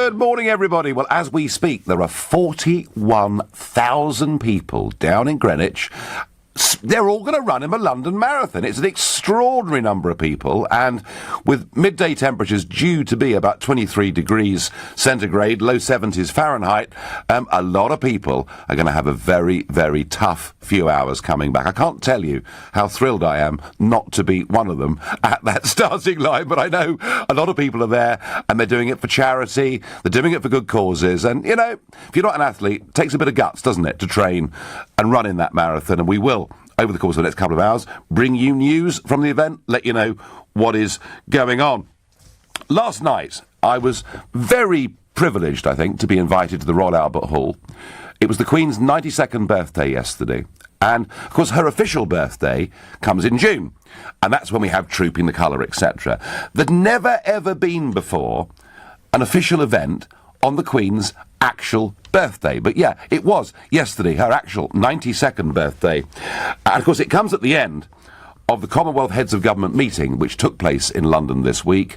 Good morning, everybody. Well, as we speak, there are 41,000 people down in Greenwich. They're all going to run in a London marathon. It's an extraordinary number of people, and with midday temperatures due to be about 23 degrees centigrade, low 70s Fahrenheit, a lot of people are going to have a very, very tough few hours coming back. I can't tell you how thrilled I am not to be one of them at that starting line, but I know a lot of people are there, and they're doing it for charity, they're doing it for good causes, and, you know, if you're not an athlete, it takes a bit of guts, doesn't it, to train and run in that marathon, and we will, over the course of the next couple of hours, bring you news from the event, let you know what is going on. Last night, I was very privileged, I think, to be invited to the Royal Albert Hall. It was the Queen's 92nd birthday yesterday, and, of course, her official birthday comes in June, and that's when we have Trooping the Colour, etc. There'd never, ever been before an official event on the Queen's actual birthday. But yeah, it was yesterday, her actual 92nd birthday. And of course it comes at the end of the Commonwealth Heads of Government meeting, which took place in London this week.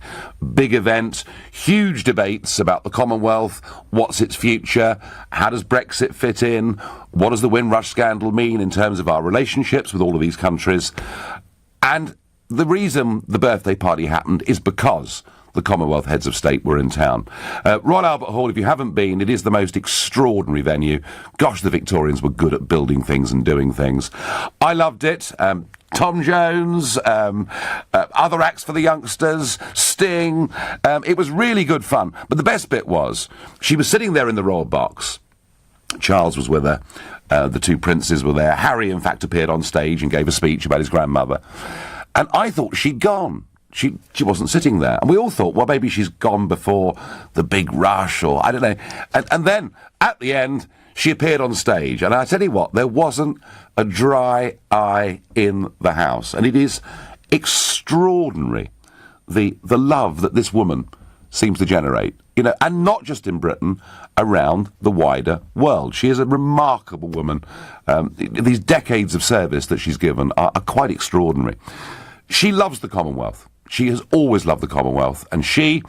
Big event, huge debates about the Commonwealth, what's its future, how does Brexit fit in, what does the Windrush scandal mean in terms of our relationships with all of these countries. And the reason the birthday party happened is because the Commonwealth Heads of State were in town. Royal Albert Hall, if you haven't been, it is the most extraordinary venue. Gosh, the Victorians were good at building things and doing things. I loved it. Tom Jones, other acts for the youngsters, Sting. It was really good fun. But the best bit was, she was sitting there in the royal box. Charles was with her. The two princes were there. Harry, in fact, appeared on stage and gave a speech about his grandmother. And I thought she'd gone. She wasn't sitting there. And we all thought, well, maybe she's gone before the big rush, or I don't know. And then, at the end, she appeared on stage. And I tell you what, there wasn't a dry eye in the house. And it is extraordinary, the love that this woman seems to generate. You know, and not just in Britain, around the wider world. She is a remarkable woman. These decades of service that she's given are quite extraordinary. She loves the Commonwealth. She has always loved the Commonwealth, and she,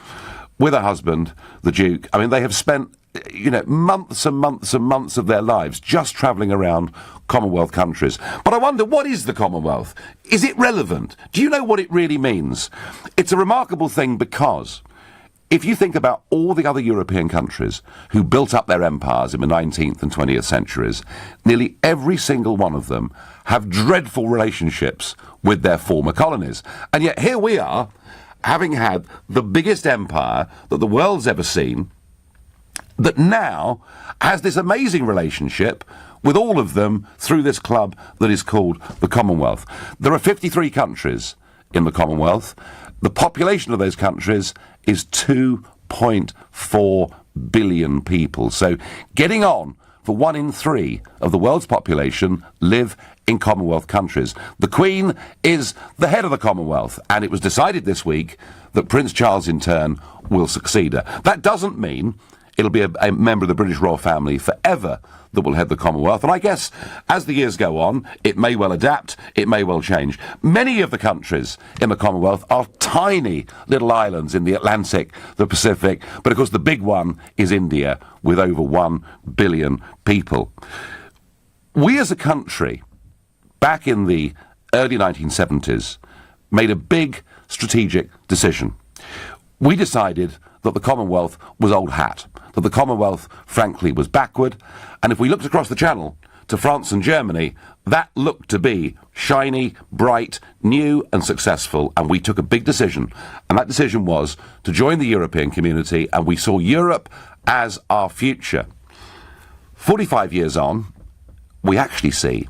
with her husband, the Duke, I mean, they have spent, you know, months and months and months of their lives just travelling around Commonwealth countries. But I wonder, what is the Commonwealth? Is it relevant? Do you know what it really means? It's a remarkable thing because if you think about all the other European countries who built up their empires in the 19th and 20th centuries, nearly every single one of them have dreadful relationships with their former colonies. And yet here we are, having had the biggest empire that the world's ever seen, that now has this amazing relationship with all of them through this club that is called the Commonwealth. There are 53 countries in the Commonwealth. The population of those countries is 2.4 billion people. So getting on for 1 in 3 of the world's population live in Commonwealth countries. The Queen is the head of the Commonwealth, and it was decided this week that Prince Charles in turn will succeed her. That doesn't mean it'll be a member of the British royal family forever that will head the Commonwealth. And I guess as the years go on, it may well adapt, it may well change. Many of the countries in the Commonwealth are tiny little islands in the Atlantic, the Pacific, but of course the big one is India, with over 1 billion people. We as a country, back in the early 1970s, made a big strategic decision. We decided that the Commonwealth was old hat, that the Commonwealth, frankly, was backward, and if we looked across the Channel to France and Germany, that looked to be shiny, bright, new and successful, and we took a big decision, and that decision was to join the European community, and we saw Europe as our future. 45 years on, we actually see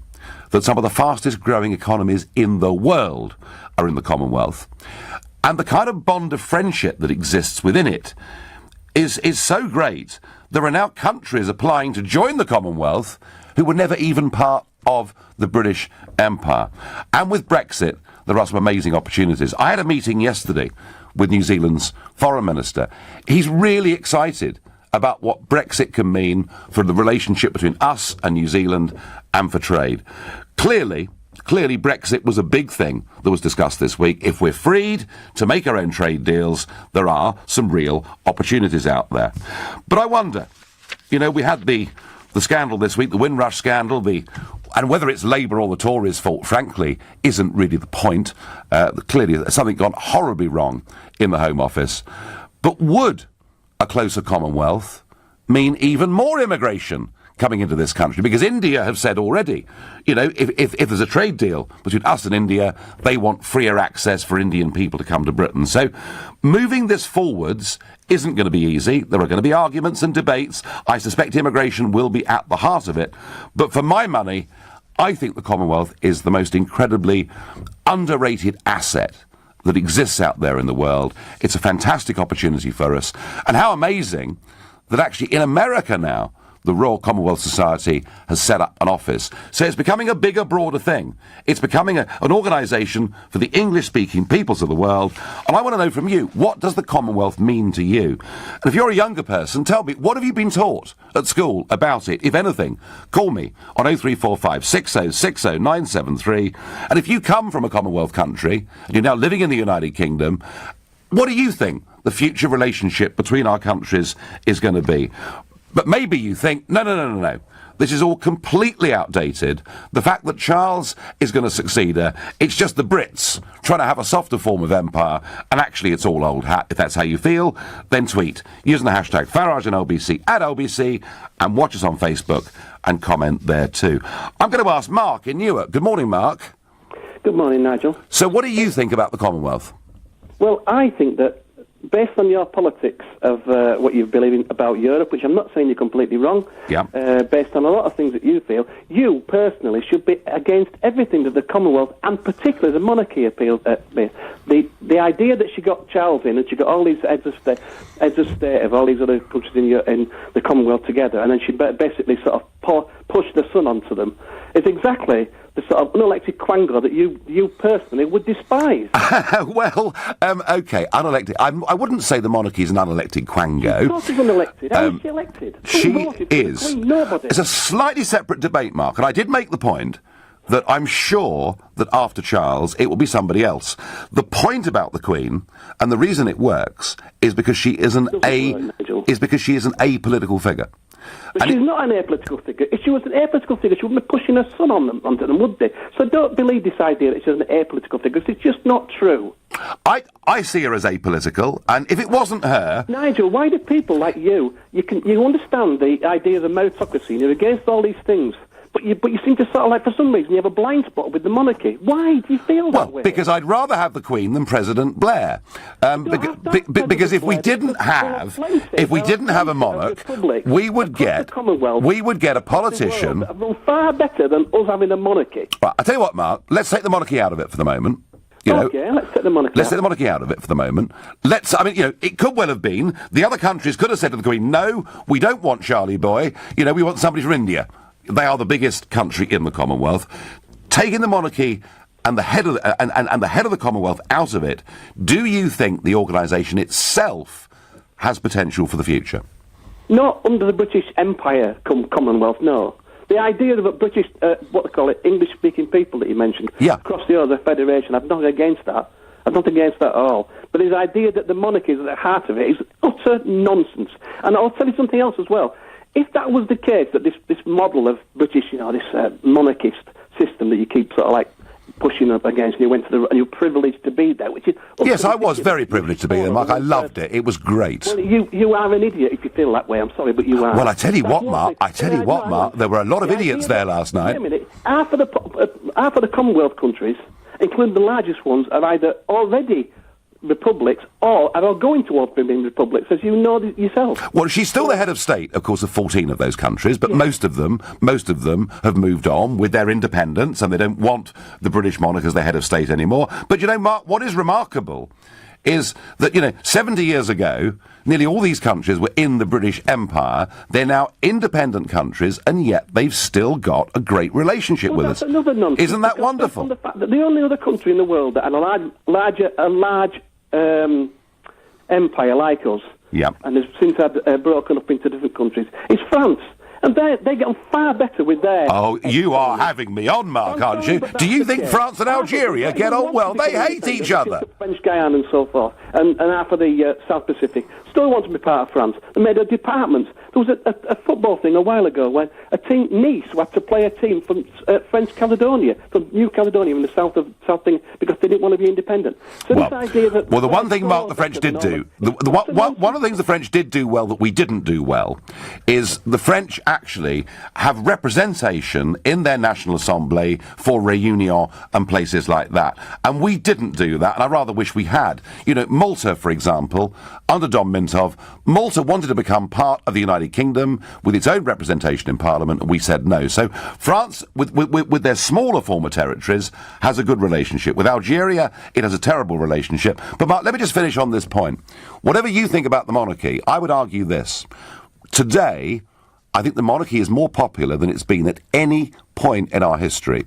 that some of the fastest growing economies in the world are in the Commonwealth, and the kind of bond of friendship that exists within it is so great, there are now countries applying to join the Commonwealth who were never even part of the British Empire. And with Brexit, there are some amazing opportunities. I had a meeting yesterday with New Zealand's Foreign Minister. He's really excited about what Brexit can mean for the relationship between us and New Zealand and for trade. Clearly, Clearly, Brexit was a big thing that was discussed this week. If we're freed to make our own trade deals, there are some real opportunities out there. But I wonder, we had the scandal this week, the Windrush scandal, and whether it's Labour or the Tories' fault, frankly, isn't really the point. Clearly, something gone horribly wrong in the Home Office. But would a closer Commonwealth mean even more immigration coming into this country? Because India have said already, if there's a trade deal between us and India, they want freer access for Indian people to come to Britain. So moving this forwards isn't going to be easy. There are going to be arguments and debates. I suspect immigration will be at the heart of it. But for my money, I think the Commonwealth is the most incredibly underrated asset that exists out there in the world. It's a fantastic opportunity for us. And how amazing that actually in America now, the Royal Commonwealth Society has set up an office. So it's becoming a bigger, broader thing. It's becoming an organisation for the English-speaking peoples of the world. And I want to know from you, what does the Commonwealth mean to you? And if you're a younger person, tell me, what have you been taught at school about it, if anything? Call me on 0345 6060 973. And if you come from a Commonwealth country, and you're now living in the United Kingdom, what do you think the future relationship between our countries is going to be? But maybe you think, no. This is all completely outdated. The fact that Charles is going to succeed her, it's just the Brits trying to have a softer form of empire, and actually it's all old hat. If that's how you feel, then tweet using the hashtag Farage and LBC at LBC, and watch us on Facebook and comment there too. I'm going to ask Mark in Newark. Good morning, Mark. Good morning, Nigel. So what do you think about the Commonwealth? Well, I think that based on your politics of what you believe in about Europe, which I'm not saying you're completely wrong, based on a lot of things that you feel, you personally should be against everything that the Commonwealth, and particularly the monarchy, appeals at. The idea that she got Charles in, and she got all these heads of state of all these other countries in the Commonwealth together, and then she basically sort of pushed the sun onto them, is exactly the sort of unelected quango that you personally would despise. Well, OK, unelected. I wouldn't say the monarchy is an unelected quango. Of course she's unelected. How is she elected? She is. Nobody. It's a slightly separate debate, Mark, and I did make the point that I'm sure that after Charles it will be somebody else. The point about the Queen, and the reason it works, is because she is an apolitical figure. But she's not an apolitical figure. If she was an apolitical figure, she wouldn't be pushing her son onto them, would they? So don't believe this idea that she's an apolitical figure, because it's just not true. I see her as apolitical, and if it wasn't her... Nigel, why do people like you understand the idea of a meritocracy, and you're against all these things, but you seem to sort of like, for some reason, you have a blind spot with the monarchy. Why do you feel that way? Because I'd rather have the Queen than President Blair. Because if we didn't have a monarch, we would get a politician far better than us having a monarchy. Right, I tell you what, Mark. Let's take the monarchy out of it for the moment. Okay, let's take the monarchy. Let's take the monarchy out of it for the moment. It could well have been the other countries could have said to the Queen, "No, we don't want Charlie Boy. We want somebody from India." They are the biggest country in the Commonwealth. Taking the monarchy and the head of the Commonwealth out of it, do you think the organisation itself has potential for the future? Not under the British Empire Commonwealth, no. The idea of a British, English-speaking people that you mentioned, across the other federation, I'm not against that. I'm not against that at all. But the idea that the monarchy is at the heart of it is utter nonsense. And I'll tell you something else as well. If that was the case, that this model of British, this monarchist system that you keep sort of like pushing up against, and you're privileged to be there, which is... Yes, I was very privileged to be there, Mark. I loved it. It was great. Well, you are an idiot if you feel that way. I'm sorry, but you are. Well, I tell you what, Mark. There were a lot of idiots there last night. Wait a minute. Half of the Commonwealth countries, including the largest ones, are either already republics or are going towards being republics, as you know yourself. Well, she's still the head of state, of course, of 14 of those countries, but most of them have moved on with their independence, and they don't want the British monarch as their head of state anymore. But, Mark, what is remarkable is that, 70 years ago, nearly all these countries were in the British Empire. They're now independent countries, and yet they've still got a great relationship with us. Another nonsense. Isn't that wonderful? The fact that the only other country in the world that had a large empire like us, and has since had broken up into different countries, is France. And they get on far better with their... Oh, you are having me on, Mark, aren't you? Do you think France and Algeria get on well? They hate each other. French Guyana and so forth, and half of the South Pacific still want to be part of France. They made a department. There was a football thing a while ago when a team, Nice, had to play a team from French Caledonia, from New Caledonia in the south thing, because they didn't want to be independent. So this idea that... Well, the one thing, Mark, the French did do, one of the things the French did do well that we didn't do well, is the French actually have representation in their National Assembly for Réunion and places like that. And we didn't do that, and I rather wish we had. You know, Malta, for example, under Dom Mintov, Malta wanted to become part of the United Kingdom with its own representation in Parliament, and we said no. So France, with their smaller former territories, has a good relationship. With Algeria, it has a terrible relationship. But Mark, let me just finish on this point. Whatever you think about the monarchy, I would argue this. Today, I think the monarchy is more popular than it's been at any point in our history.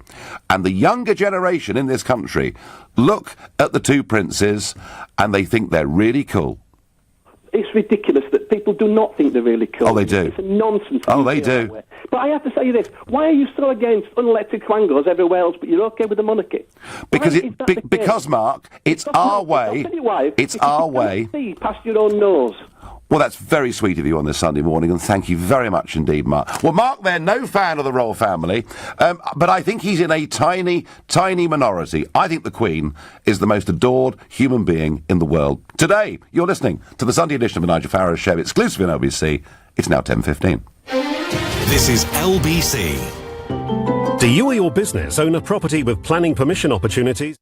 And the younger generation in this country look at the two princes and they think they're really cool. It's ridiculous that people do not think they're really cool. Oh, they do. It's a nonsense. Oh, they do. But I have to say this. Why are you so against unelected quangos everywhere else, but you're okay with the monarchy? Because, Mark, it's our way. It's our way. See past your own nose. Well, that's very sweet of you on this Sunday morning, and thank you very much indeed, Mark. Well, Mark, they're no fan of the royal family, but I think he's in a tiny, tiny minority. I think the Queen is the most adored human being in the world. Today, you're listening to the Sunday edition of the Nigel Farage Show, exclusive in LBC. It's now 10:15. This is LBC. Do you or your business own a property with planning permission opportunities?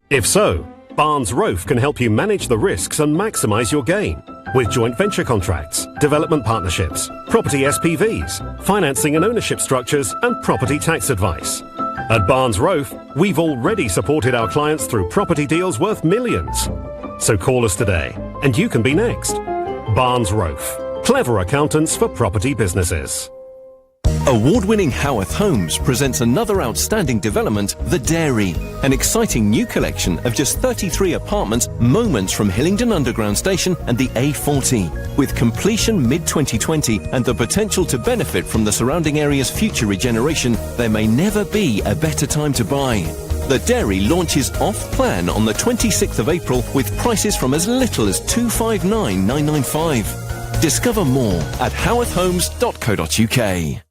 If so, Barnes Rofe can help you manage the risks and maximise your gain with joint venture contracts, development partnerships, property SPVs, financing and ownership structures, and property tax advice. At Barnes Rofe, we've already supported our clients through property deals worth millions. So call us today, and you can be next. Barnes Rofe, clever accountants for property businesses. Award-winning Howarth Homes presents another outstanding development, The Dairy, an exciting new collection of just 33 apartments moments from Hillingdon Underground Station and the A40. With completion mid-2020 and the potential to benefit from the surrounding area's future regeneration, there may never be a better time to buy. The Dairy launches off-plan on the 26th of April with prices from as little as $259,995. Discover more at howarthhomes.co.uk.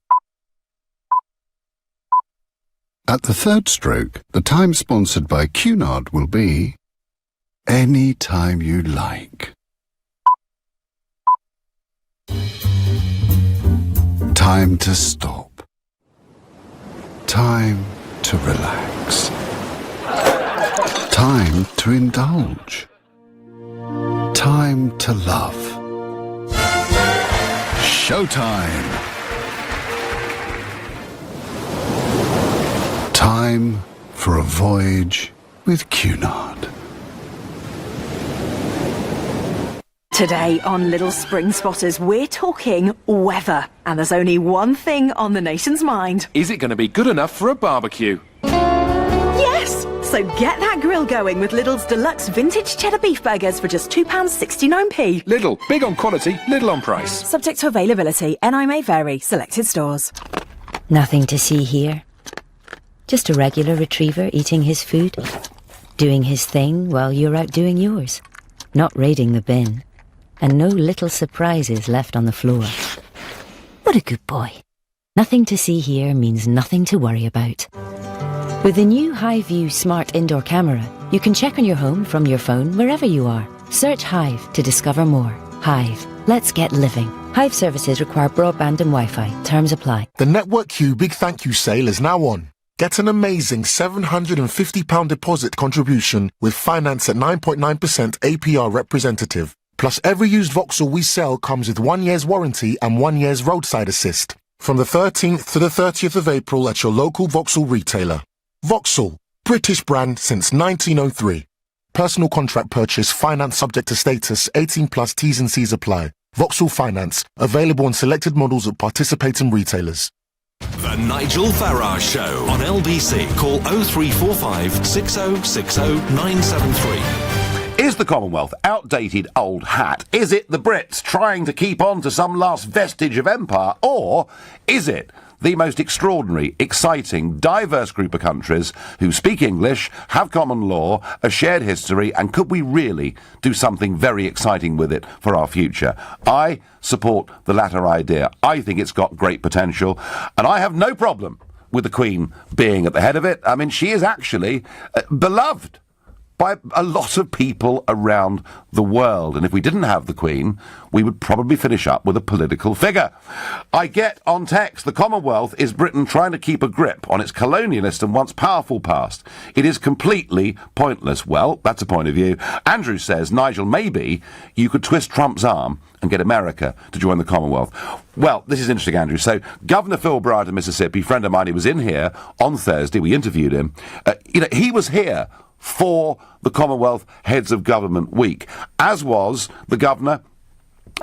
At the third stroke, the time sponsored by Cunard will be any time you like. Time to stop. Time to relax. Time to indulge. Time to love. Showtime. Time for a voyage with Cunard. Today on Little Spring Spotters, we're talking weather. And there's only one thing on the nation's mind. Is it going to be good enough for a barbecue? Yes! So get that grill going with Lidl's deluxe vintage cheddar beef burgers for just £2.69p. Lidl, big on quality, little on price. Subject to availability, NI may vary, selected stores. Nothing to see here. Just a regular retriever eating his food, doing his thing while you're out doing yours, not raiding the bin, and no little surprises left on the floor. What a good boy. Nothing to see here means nothing to worry about. With the new Hive-View smart indoor camera, you can check on your home from your phone wherever you are. Search Hive to discover more. Hive. Let's get living. Hive services require broadband and Wi-Fi. Terms apply. The Network Q Big Thank You sale is now on. Get an amazing £750 deposit contribution with finance at 9.9% APR representative. Plus every used Vauxhall we sell comes with 1 year's warranty and 1 year's roadside assist. From the 13th to the 30th of April at your local Vauxhall retailer. Vauxhall, British brand since 1903. Personal contract purchase, finance subject to status, 18 plus T's and C's apply. Vauxhall Finance, available on selected models at participating retailers. The Nigel Farage Show on LBC. Call 0345 6060 973. Is the Commonwealth outdated old hat? Is it the Brits trying to keep on to some last vestige of empire? Or is it the most extraordinary, exciting, diverse group of countries who speak English, have common law, a shared history, and could we really do something very exciting with it for our future? I support the latter idea. I think it's got great potential, and I have no problem with the Queen being at the head of it. I mean, she is actually beloved by a lot of people around the world. And if we didn't have the Queen, we would probably finish up with a political figure. I get on text, the Commonwealth is Britain trying to keep a grip on its colonialist and once powerful past. It is completely pointless. Well, that's a point of view. Andrew says, Nigel, maybe you could twist Trump's arm and get America to join the Commonwealth. Well, this is interesting, Andrew. So, Governor Phil Bryant of Mississippi, friend of mine, he was in here on Thursday. We interviewed him. He was here for the Commonwealth Heads of Government Week, as was the governor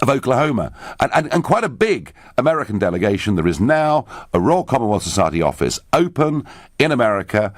of Oklahoma. And quite a big American delegation. There is now a Royal Commonwealth Society office open in America.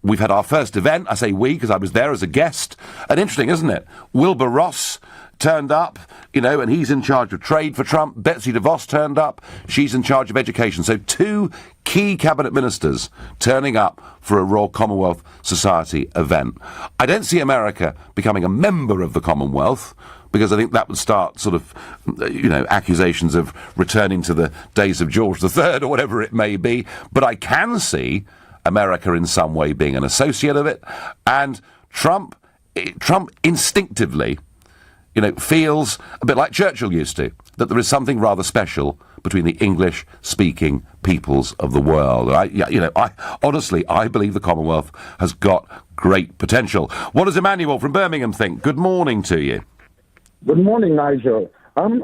We've had our first event. I say we because I was there as a guest. And interesting, isn't it? Wilbur Ross turned up, and he's in charge of trade for Trump. Betsy DeVos turned up. She's in charge of education. So 2 key cabinet ministers turning up for a Royal Commonwealth Society event. I don't see America becoming a member of the Commonwealth, because I think that would start sort of, accusations of returning to the days of George III or whatever it may be. But I can see America in some way being an associate of it. And Trump instinctively, feels a bit like Churchill used to, that there is something rather special between the English-speaking peoples of the world. Honestly, I believe the Commonwealth has got great potential. What does Emmanuel from Birmingham think? Good morning to you. Good morning, Nigel. I'm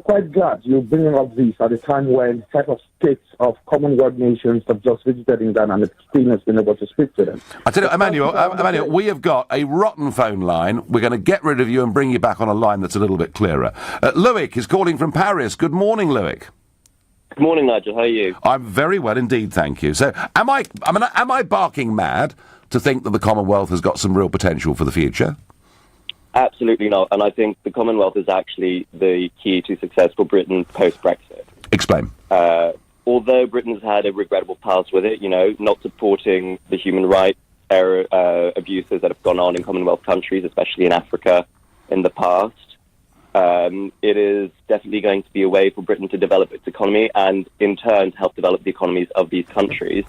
quite glad you're bringing up this at a time when head of states of Commonwealth nations have just visited England and the Queen has been able to speak to them. I tell you, Emmanuel, we have got a rotten phone line. We're going to get rid of you and bring you back on a line that's a little bit clearer. Loic is calling from Paris. Good morning, Loic. Good morning, Nigel. How are you? I'm very well indeed, thank you. So, am I barking mad to think that the Commonwealth has got some real potential for the future? Absolutely not. And I think the Commonwealth is actually the key to success for Britain post-Brexit. Explain. Although Britain's had a regrettable past with it, not supporting the human rights abuses that have gone on in Commonwealth countries, especially in Africa, in the past, it is definitely going to be a way for Britain to develop its economy and, in turn, to help develop the economies of these countries.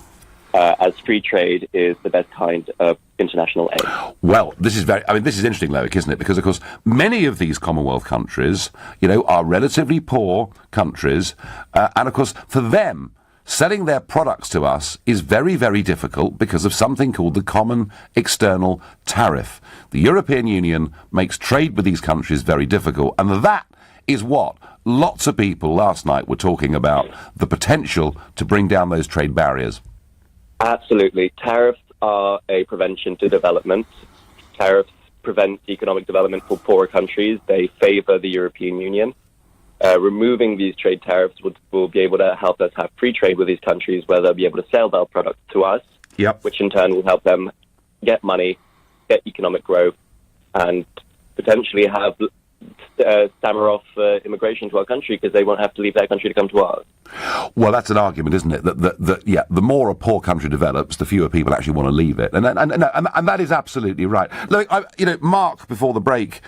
As free trade is the best kind of international aid. Well, this is interesting, Loic, isn't it? Because, of course, many of these Commonwealth countries, are relatively poor countries, and, of course, for them, selling their products to us is very, very difficult because of something called the Common External Tariff. The European Union makes trade with these countries very difficult, and that is what lots of people last night were talking about, the potential to bring down those trade barriers. Absolutely. Tariffs are a prevention to development. Tariffs prevent economic development for poorer countries. They favour the European Union. Removing these trade tariffs will be able to help us have free trade with these countries, where they'll be able to sell their products to us, which in turn will help them get money, get economic growth, and potentially have stammer off immigration to our country because they won't have to leave their country to come to ours. Well, that's an argument, isn't it? That the more a poor country develops, the fewer people actually want to leave it, and that is absolutely right. Look, Mark before the break,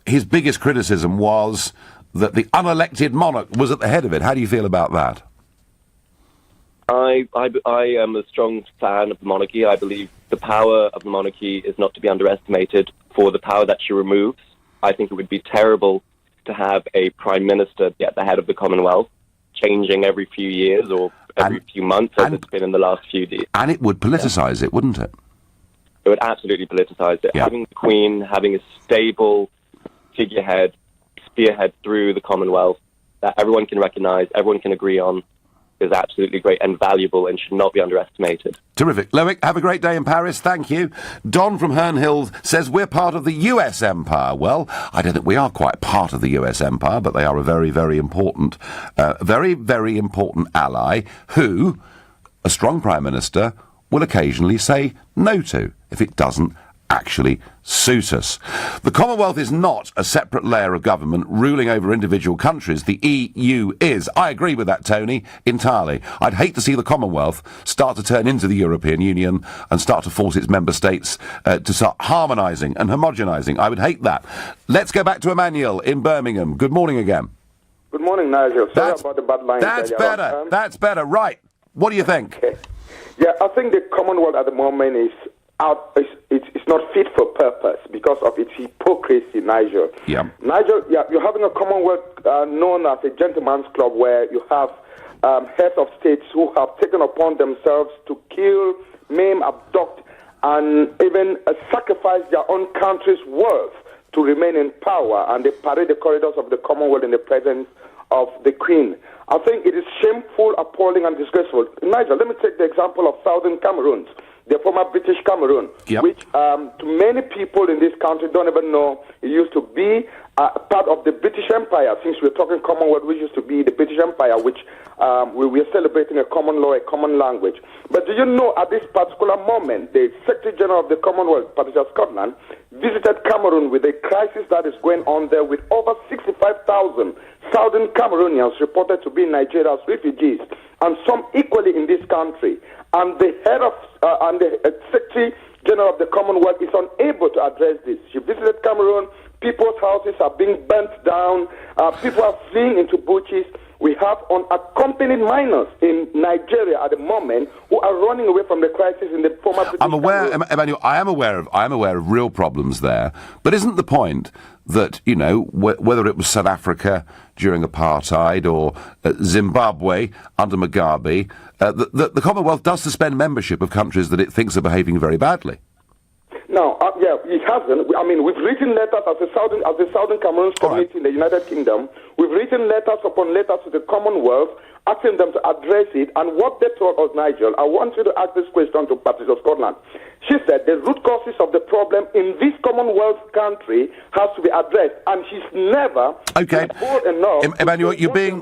his biggest criticism was that the unelected monarch was at the head of it. How do you feel about that? I am a strong fan of the monarchy. I believe the power of the monarchy is not to be underestimated for the power that she removes. I think it would be terrible to have a prime minister be at the head of the Commonwealth, changing every few years or every few months, as it's been in the last few days. And it would politicise it, wouldn't it? It would absolutely politicise it. Yeah. Having the Queen, having a stable figurehead, spearhead through the Commonwealth that everyone can recognise, everyone can agree on, is absolutely great and valuable and should not be underestimated. Terrific. Loic, have a great day in Paris. Thank you. Don from Herne Hill says we're part of the US empire. Well, I don't think we are quite part of the US empire, but they are a very, very important, very important ally who a strong Prime Minister will occasionally say no to if it doesn't actually suit us. The Commonwealth is not a separate layer of government ruling over individual countries. The EU is. I agree with that, Tony, entirely. I'd hate to see the Commonwealth start to turn into the European Union and start to force its member states to start harmonising and homogenising. I would hate that. Let's go back to Emmanuel in Birmingham. Good morning again. Good morning, Nigel. Sorry about the bad line. That's better. That's better. Right. What do you think? Okay. Yeah, I think the Commonwealth at the moment is it's not fit for purpose because of its hypocrisy, Nigel. Yeah. Nigel, you're having a Commonwealth known as a gentleman's club where you have heads of states who have taken upon themselves to kill, maim, abduct, and even sacrifice their own country's worth to remain in power, and they parade the corridors of the Commonwealth in the presence of the Queen. I think it is shameful, appalling, and disgraceful. Nigel, let me take the example of Southern Cameroon, the former British Cameroon, which to many people in this country don't even know it used to be part of the British Empire. Since we're talking Commonwealth, which used to be the British Empire, which we are celebrating a common law, a common language. But do you know at this particular moment, the Secretary General of the Commonwealth, Patricia Scotland, visited Cameroon with a crisis that is going on there with over 65,000 Southern Cameroonians reported to be in Nigeria as refugees, and some equally in this country. And the head of and the Secretary General of the Commonwealth is unable to address this. She visited Cameroon. People's houses are being burnt down. People are fleeing into bushes. We have unaccompanied minors in Nigeria at the moment who are running away from the crisis in the former British Emmanuel, I am aware of real problems there. But isn't the point that, you know, whether it was South Africa during apartheid or Zimbabwe under Mugabe, the Commonwealth does suspend membership of countries that it thinks are behaving very badly? No, it hasn't. I mean, we've written letters as the Southern Cameroon community in the United Kingdom. We've written letters upon letters to the Commonwealth asking them to address it. And what they told us, Nigel, I want you to ask this question to Patricia Scotland. She said the root causes of the problem in this Commonwealth country has to be addressed, and she's never bold enough. Emmanuel, you're being.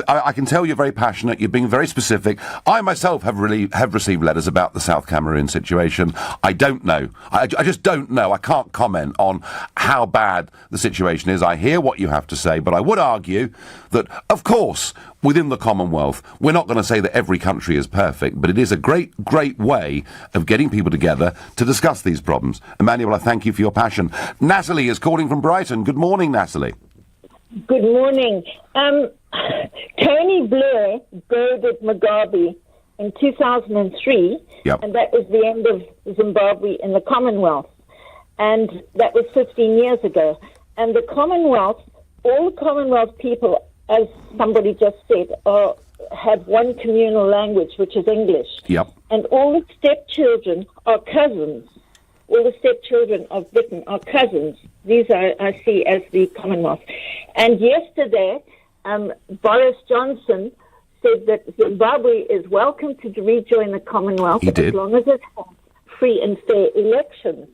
I can tell you're very passionate. You're being very specific. I myself have received letters about the South Cameroon situation. I don't know. I just don't know. I can't comment on how bad the situation is. I hear what you have to say, but I would argue that, of course, within the Commonwealth, we're not going to say that every country is perfect, but it is a great, great way of getting people together to discuss these problems. Emmanuel, I thank you for your passion. Natalie is calling from Brighton. Good morning, Natalie. Good morning. Tony Blair goaded Mugabe in 2003, and that was the end of Zimbabwe in the Commonwealth. And that was 15 years ago. And the Commonwealth, all the Commonwealth people, as somebody just said, have one communal language, which is English. Yep. And all the stepchildren are cousins. All the stepchildren of Britain are cousins. These I see as the Commonwealth. And yesterday, Boris Johnson said that Zimbabwe is welcome to rejoin the Commonwealth as long as it has free and fair elections.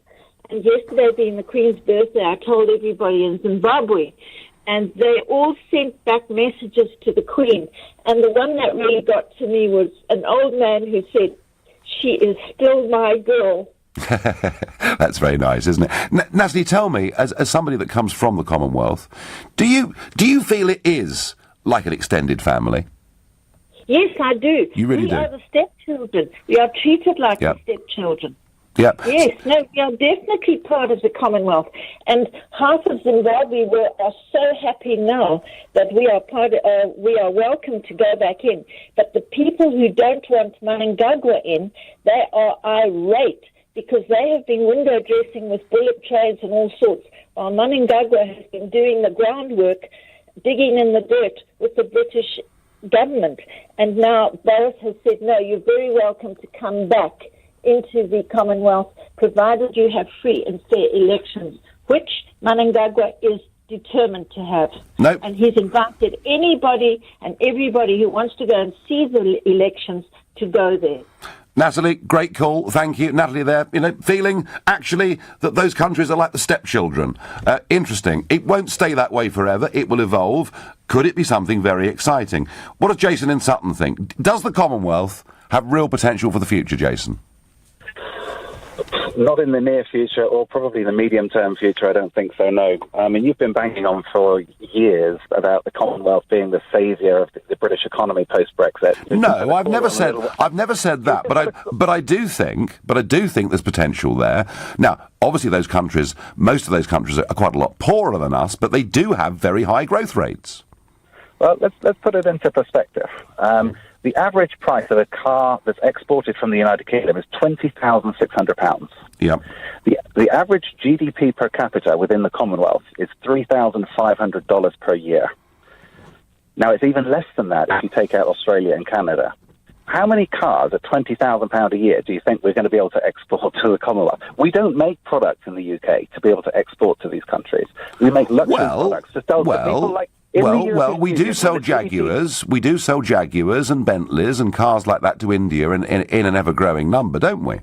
And yesterday, being the Queen's birthday, I told everybody in Zimbabwe, and they all sent back messages to the Queen. And the one that really got to me was an old man who said, "She is still my girl." That's very nice, isn't it? Natalie, tell me, as somebody that comes from the Commonwealth, do you feel it is like an extended family? Yes, I do. You really do? We are the stepchildren. We are treated like the stepchildren. Yeah. Yes, no, we are definitely part of the Commonwealth. And half of Zimbabwe are so happy now that we are welcome to go back in. But the people who don't want Mnangagwa in, they are irate because they have been window dressing with bullet trains and all sorts, while Mnangagwa has been doing the groundwork, digging in the dirt with the British government. And now Boris has said, no, you're very welcome to come back into the Commonwealth, provided you have free and fair elections, which Mnangagwa is determined to have. Nope. And he's invited anybody and everybody who wants to go and see the elections to go there. Natalie, great call. Thank you. Natalie there, feeling actually that those countries are like the stepchildren. Interesting. It won't stay that way forever. It will evolve. Could it be something very exciting? What does Jason in Sutton think? Does the Commonwealth have real potential for the future, Jason? Not in the near future, or probably the medium-term future, I don't think so, no. I mean, you've been banging on for years about the Commonwealth being the saviour of the British economy post-Brexit. No, I've never said that, but I do think there's potential there. Now, obviously most of those countries are quite a lot poorer than us, but they do have very high growth rates. Well, let's put it into perspective. The average price of a car that's exported from the United Kingdom is £20,600. Yeah. The average GDP per capita within the Commonwealth is $3,500 per year. Now, it's even less than that if you take out Australia and Canada. How many cars at £20,000 a year do you think we're going to be able to export to the Commonwealth? We don't make products in the UK to be able to export to these countries. We make luxury products to sell to people like... we do sell Jaguars. We do sell Jaguars and Bentleys and cars like that to India in an ever-growing number, don't we?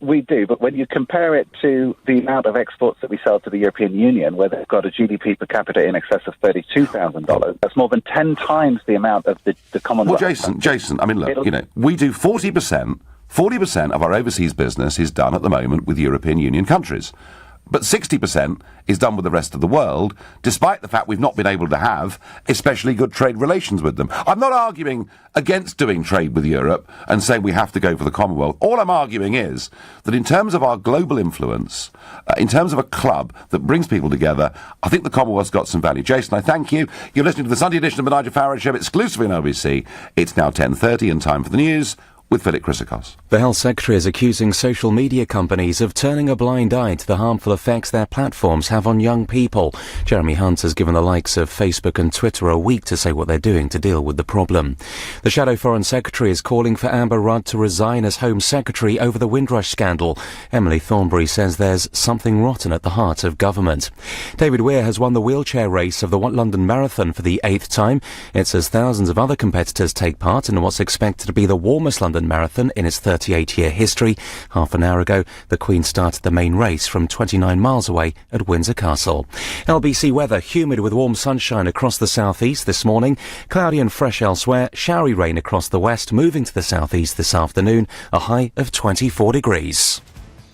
We do, but when you compare it to the amount of exports that we sell to the European Union, where they've got a GDP per capita in excess of $32,000, that's more than 10 times the amount of the Commonwealth. Well, Jason, I mean, look, we do 40% of our overseas business is done at the moment with European Union countries. But 60% is done with the rest of the world, despite the fact we've not been able to have especially good trade relations with them. I'm not arguing against doing trade with Europe and saying we have to go for the Commonwealth. All I'm arguing is that in terms of our global influence, in terms of a club that brings people together, I think the Commonwealth's got some value. Jason, I thank you. You're listening to the Sunday edition of the Nigel Farage Show exclusively on LBC. It's now 10:30 and time for the news with Philip Chryssikos. The Health Secretary is accusing social media companies of turning a blind eye to the harmful effects their platforms have on young people. Jeremy Hunt has given the likes of Facebook and Twitter a week to say what they're doing to deal with the problem. The Shadow Foreign Secretary is calling for Amber Rudd to resign as Home Secretary over the Windrush scandal. Emily Thornberry says there's something rotten at the heart of government. David Weir has won the wheelchair race of the London Marathon for the 8th time. It's as thousands of other competitors take part in what's expected to be the warmest London Marathon in its 38-year history. Half an hour ago, the Queen started the main race from 29 miles away at Windsor Castle. LBC weather, humid with warm sunshine across the southeast this morning, cloudy and fresh elsewhere, showery rain across the west, moving to the southeast this afternoon, a high of 24 degrees.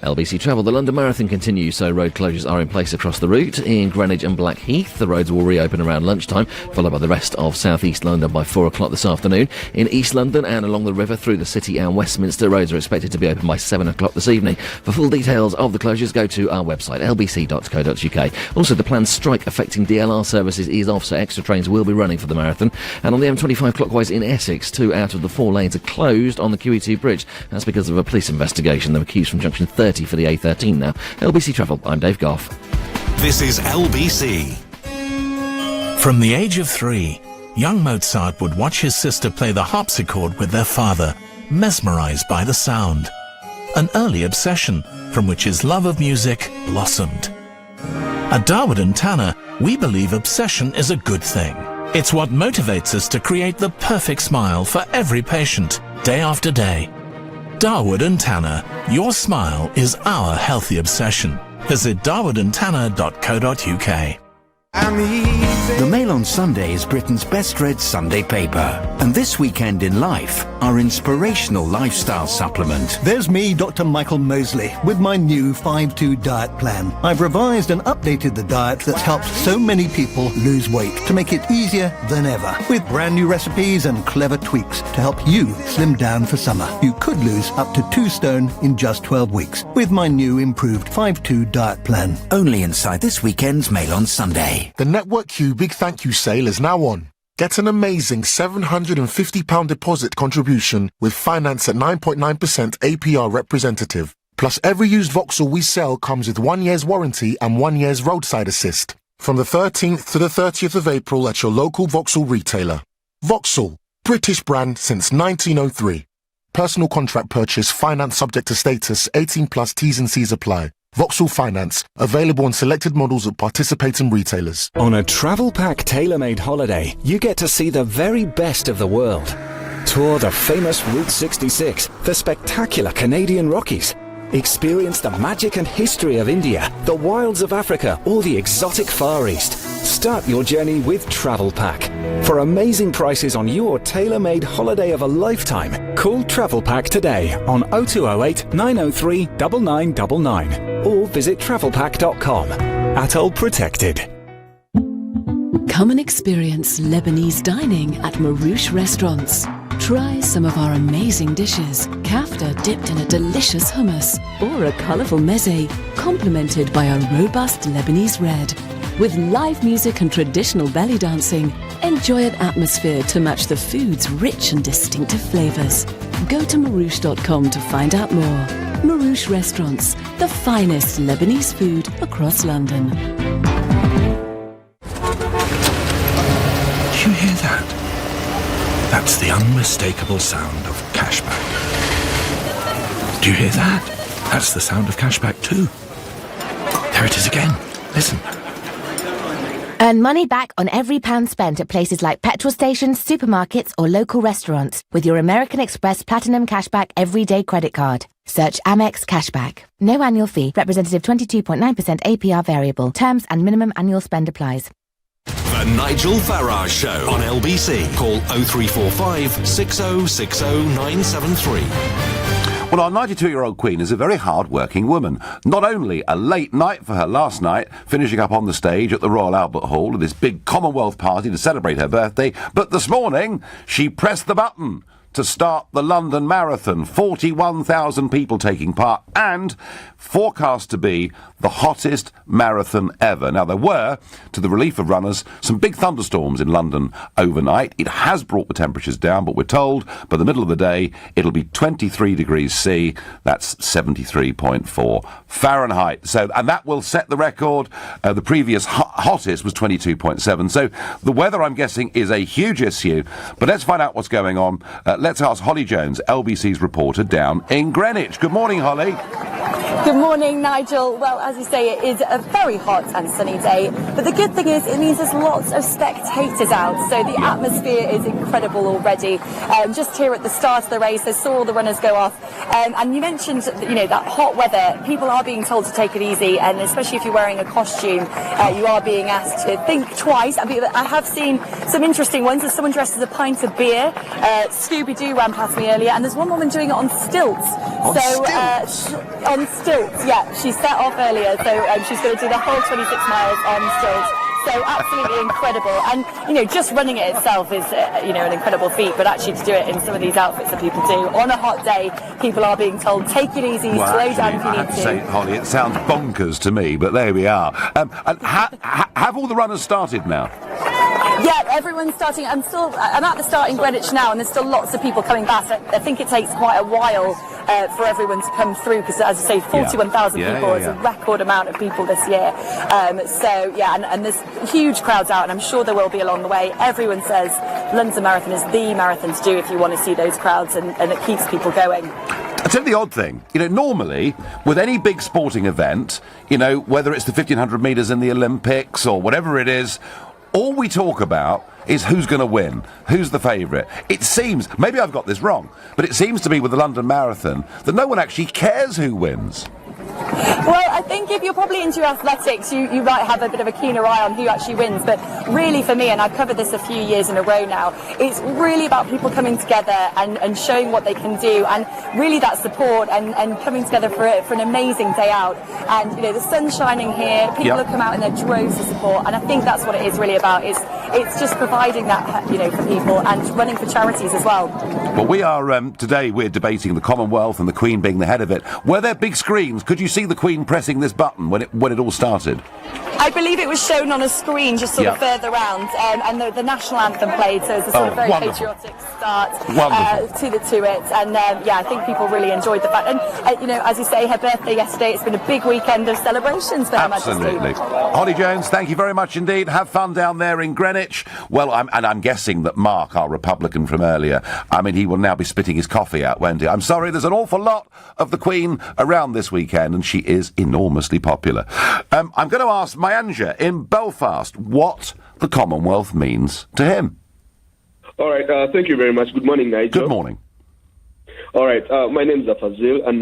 LBC Travel, the London Marathon continues, so road closures are in place across the route. In Greenwich and Blackheath, the roads will reopen around lunchtime, followed by the rest of South East London by 4 o'clock this afternoon. In East London and along the river through the city and Westminster, roads are expected to be open by 7 o'clock this evening. For full details of the closures, go to our website, lbc.co.uk. Also, the planned strike affecting DLR services is off, so extra trains will be running for the marathon. And on the M25 clockwise in Essex, 2 out of the 4 lanes are closed on the QE2 bridge. That's because of a police investigation. There were queues from junction 30 for the A13 now. LBC Travel, I'm Dave Goff. This is LBC. From the age of 3, young Mozart would watch his sister play the harpsichord with their father, mesmerized by the sound. An early obsession from which his love of music blossomed. At Darwood & Tanner, we believe obsession is a good thing. It's what motivates us to create the perfect smile for every patient, day after day. Darwood & Tanner, your smile is our healthy obsession. Visit darwoodandtanner.co.uk. The Mail on Sunday is Britain's best read Sunday paper. And this weekend in life, our inspirational lifestyle supplement. There's me, Dr. Michael Mosley, with my new 5-2 diet plan. I've revised and updated the diet that's helped so many people lose weight to make it easier than ever. With brand new recipes and clever tweaks to help you slim down for summer. You could lose up to 2 stone in just 12 weeks with my new improved 5-2 diet plan. Only inside this weekend's Mail on Sunday. The Network Q Big Thank You sale is now on. Get an amazing £750 deposit contribution with finance at 9.9% APR representative. Plus, every used Vauxhall we sell comes with 1 year's warranty and 1 year's roadside assist. From the 13th to the 30th of April at your local Vauxhall retailer. Vauxhall, British brand since 1903. Personal contract purchase, finance subject to status, 18 plus T's and C's apply. Vauxhall Finance, available on selected models at participating retailers. On a travel pack tailor-made holiday, you get to see the very best of the world. Tour the famous Route 66, the spectacular Canadian Rockies. Experience the magic and history of India, the wilds of Africa, or the exotic Far East. Start your journey with Travel Pack. For amazing prices on your tailor-made holiday of a lifetime, call Travel Pack today on 0208 903 9999 or visit travelpack.com. Atoll Protected. Come and experience Lebanese dining at Marouche Restaurants. Try some of our amazing dishes, kafta dipped in a delicious hummus, or a colourful meze, complemented by a robust Lebanese red. With live music and traditional belly dancing, enjoy an atmosphere to match the food's rich and distinctive flavours. Go to Marouche.com to find out more. Marouche Restaurants, the finest Lebanese food across London. Do you hear that? That's the unmistakable sound of cashback. Do you hear that? That's the sound of cashback too. There it is again. Listen. Earn money back on every pound spent at places like petrol stations, supermarkets or local restaurants with your American Express Platinum Cashback Everyday Credit Card. Search Amex Cashback. No annual fee. Representative 22.9% APR variable. Terms and minimum annual spend applies. The Nigel Farage Show on LBC. Call 0345 6060 973. Well, our 92-year-old Queen is a very hard-working woman. Not only a late night for her last night, finishing up on the stage at the Royal Albert Hall with this big Commonwealth party to celebrate her birthday, but this morning she pressed the button to start the London Marathon. 41,000 people taking part, and forecast to be the hottest marathon ever. Now, there were, to the relief of runners, some big thunderstorms in London overnight. It has brought the temperatures down, but we're told by the middle of the day it'll be 23 degrees C. That's 73.4 Fahrenheit. So, and that will set the record. The previous hottest was 22.7. So the weather, I'm guessing, is a huge issue. But let's find out what's going on. Let's ask Holly Jones, LBC's reporter down in Greenwich. Good morning, Holly. Good morning, Nigel. Well, as you say, it is a very hot and sunny day, but the good thing is it means there's lots of spectators out, so the atmosphere is incredible already. Just here at the start of the race, I saw all the runners go off, and you mentioned, that hot weather. People are being told to take it easy, and especially if you're wearing a costume, you are being asked to think twice. I have seen some interesting ones. There's someone dressed as a pint of beer. Scooby-Doo ran past me earlier, and there's one woman doing it on stilts. On stilts, yeah. She set off earlier, so she's going to do the whole 26 miles on stilts. So absolutely incredible. And, just running it itself is, an incredible feat, but actually to do it in some of these outfits that people do on a hot day, people are being told, take it easy, slow down if you need to. Say, Holly, it sounds bonkers to me, but there we are. And have all the runners started now? Yeah, everyone's starting. I'm at the start in Greenwich now, and there's still lots of people coming back. I think it takes quite a while for everyone to come through, because, as I say, 41,000 people is a record amount of people this year. And there's huge crowds out, and I'm sure there will be along the way. Everyone says London Marathon is the marathon to do if you want to see those crowds, and it keeps people going. I'll tell you the odd thing. Normally, with any big sporting event, whether it's the 1,500 metres in the Olympics or whatever it is, all we talk about is who's going to win, who's the favourite. It seems, maybe I've got this wrong, but it seems to me with the London Marathon that no one actually cares who wins. Well, I think if you're probably into athletics, you might have a bit of a keener eye on who actually wins. But really, for me, and I've covered this a few years in a row now, it's really about people coming together and showing what they can do, and really that support and coming together for an amazing day out. And the sun's shining here, people have come out in their droves to support, and I think that's what it is really about. It's just providing that for people and running for charities as well. Well, we are today we're debating the Commonwealth and the Queen being the head of it. Were there big screens? Could you see the Queen pressing this button when it all started? I believe it was shown on a screen just sort of further round, and the national anthem played, so it's a sort of very patriotic start to it. And I think people really enjoyed the fact. And as you say, her birthday yesterday. It's been a big weekend of celebrations for Her Majesty. Absolutely. Holly Jones, thank you very much indeed. Have fun down there in Greenwich. Well, I'm guessing that Mark, our Republican from earlier, he will now be spitting his coffee out, won't he? I'm sorry, there's an awful lot of the Queen around this weekend, and she is enormously popular. I'm going to ask Myanja in Belfast what the Commonwealth means to him. All right, thank you very much. Good morning, Nigel. Good morning. All right, my name is Afazil, and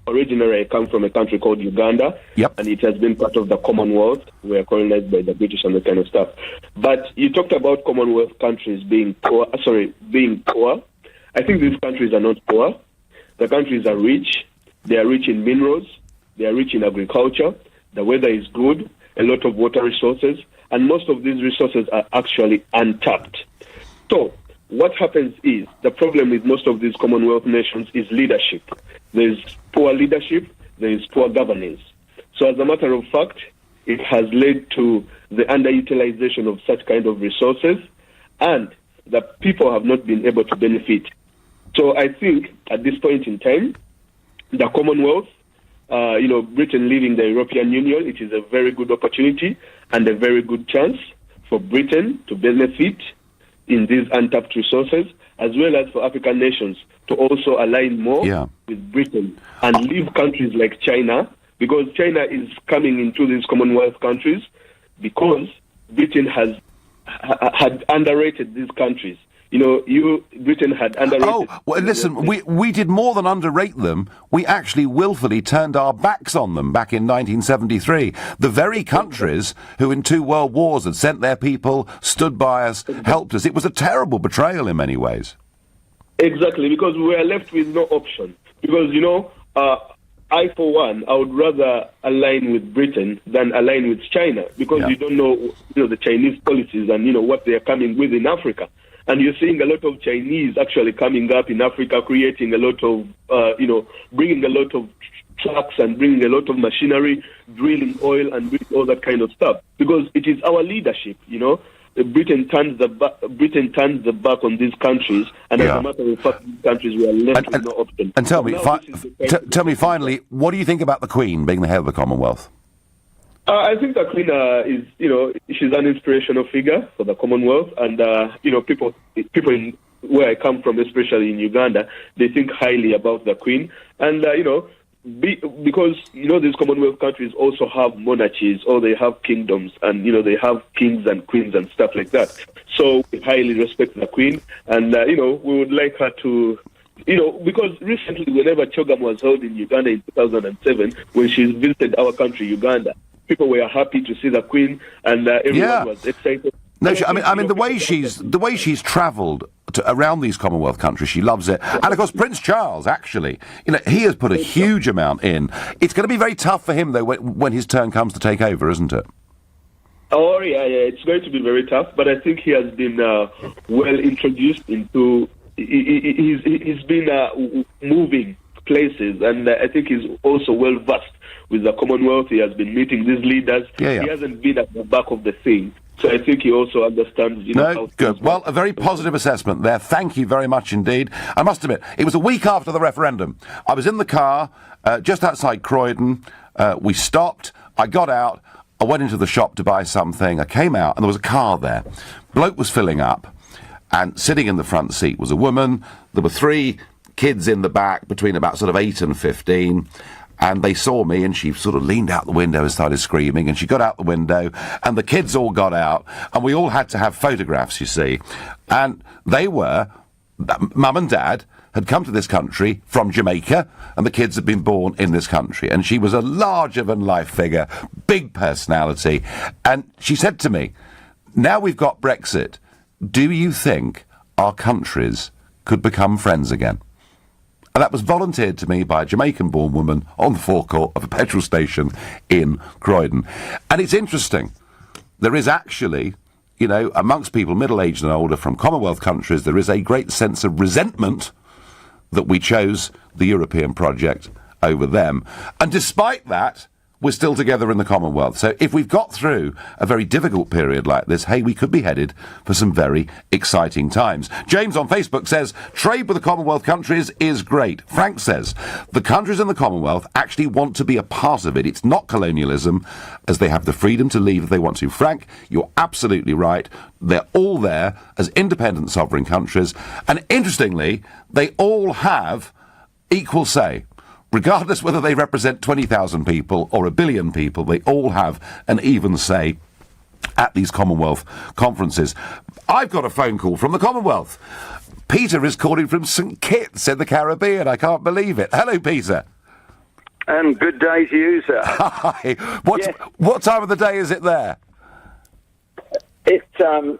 originally I come from a country called Uganda, and it has been part of the Commonwealth. We are colonized by the British and that kind of stuff. But you talked about Commonwealth countries being poor. I think these countries are not poor. The countries are rich. They are rich in minerals. They are rich in agriculture. The weather is good, a lot of water resources, and most of these resources are actually untapped. So what happens is, the problem with most of these Commonwealth nations is leadership. There is poor leadership, there is poor governance. So as a matter of fact, it has led to the underutilization of such kind of resources, and the people have not been able to benefit. So I think at this point in time, the Commonwealth, Britain leaving the European Union, it is a very good opportunity and a very good chance for Britain to benefit in these untapped resources, as well as for African nations to also align more with Britain and leave countries like China, because China is coming into these Commonwealth countries because Britain had underrated these countries. Britain had underrated... Oh, well, listen, we did more than underrate them. We actually willfully turned our backs on them back in 1973. The very countries who in 2 world wars had sent their people, stood by us, helped us. It was a terrible betrayal in many ways. Exactly, because we were left with no option. Because, I, for one, I would rather align with Britain than align with China, because you don't know, the Chinese policies and, what they are coming with in Africa. And you're seeing a lot of Chinese actually coming up in Africa, creating a lot of, bringing a lot of trucks and bringing a lot of machinery, drilling oil and doing all that kind of stuff. Because it is our leadership, Britain turns the back on these countries, and as a matter of fact, these countries were left with no option. And tell me finally, what do you think about the Queen being the head of the Commonwealth? I think the Queen is, she's an inspirational figure for the Commonwealth, and people in where I come from, especially in Uganda, they think highly about the Queen, and because these Commonwealth countries also have monarchies, or they have kingdoms, and they have kings and queens and stuff like that. So we highly respect the Queen, and we would like her to. Because recently, whenever CHOGM was held in Uganda in 2007, when she visited our country, Uganda, people were happy to see the Queen, and everyone was excited. No, I mean the way she's travelled around these Commonwealth countries, she loves it. And of course, Prince Charles, actually, he has put a huge amount in. It's going to be very tough for him, though, when his turn comes to take over, isn't it? Oh, yeah, it's going to be very tough. But I think he has been well introduced into. He's been moving places, and I think he's also well versed with the Commonwealth. He has been meeting these leaders. He hasn't been at the back of the thing. So I think he also understands, how good. Well, a very positive assessment there. Thank you very much indeed. I must admit, it was a week after the referendum. I was in the car, just outside Croydon. We stopped. I got out. I went into the shop to buy something. I came out, and there was a car there. Bloke was filling up, and sitting in the front seat was a woman. There were 3 kids in the back, between about sort of 8 and 15. And they saw me, and she sort of leaned out the window and started screaming, and she got out the window, and the kids all got out, and we all had to have photographs, you see. And they were, Mum and Dad had come to this country from Jamaica, and the kids had been born in this country. And she was a larger-than-life figure, big personality. And she said to me, now we've got Brexit, do you think our countries could become friends again? And that was volunteered to me by a Jamaican-born woman on the forecourt of a petrol station in Croydon. And it's interesting. There is actually, amongst people middle-aged and older from Commonwealth countries, there is a great sense of resentment that we chose the European project over them. And despite that, we're still together in the Commonwealth. So if we've got through a very difficult period like this, hey, we could be headed for some very exciting times. James on Facebook says, trade with the Commonwealth countries is great. Frank says, the countries in the Commonwealth actually want to be a part of it. It's not colonialism, as they have the freedom to leave if they want to. Frank, you're absolutely right. They're all there as independent sovereign countries. And interestingly, they all have equal say. Regardless whether they represent 20,000 people or 1 billion people, they all have an even say at these Commonwealth conferences. I've got a phone call from the Commonwealth. Peter is calling from St Kitts in the Caribbean. I can't believe it. Hello, Peter. And good day to you, sir. Hi. What time of the day is it there? It's,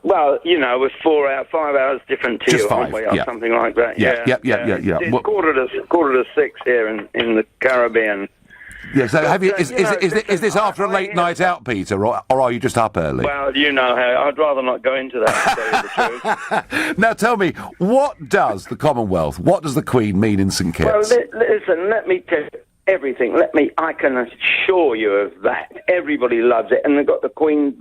well, you know, we're 5 hours different to Just you, aren't 5, we? Or yeah. something like that. Yeah. It's Well- quarter to 6 here in the Caribbean. Yeah, so have you, But, is this after a late night out, Peter, or are you just up early? Well, you know how I'd rather not go into that, to tell you the truth. Now tell me, what does the Commonwealth, what does the Queen mean in St Kitts? Well, listen, let me tell you everything. I can assure you of that. Everybody loves it. And they've got the Queen's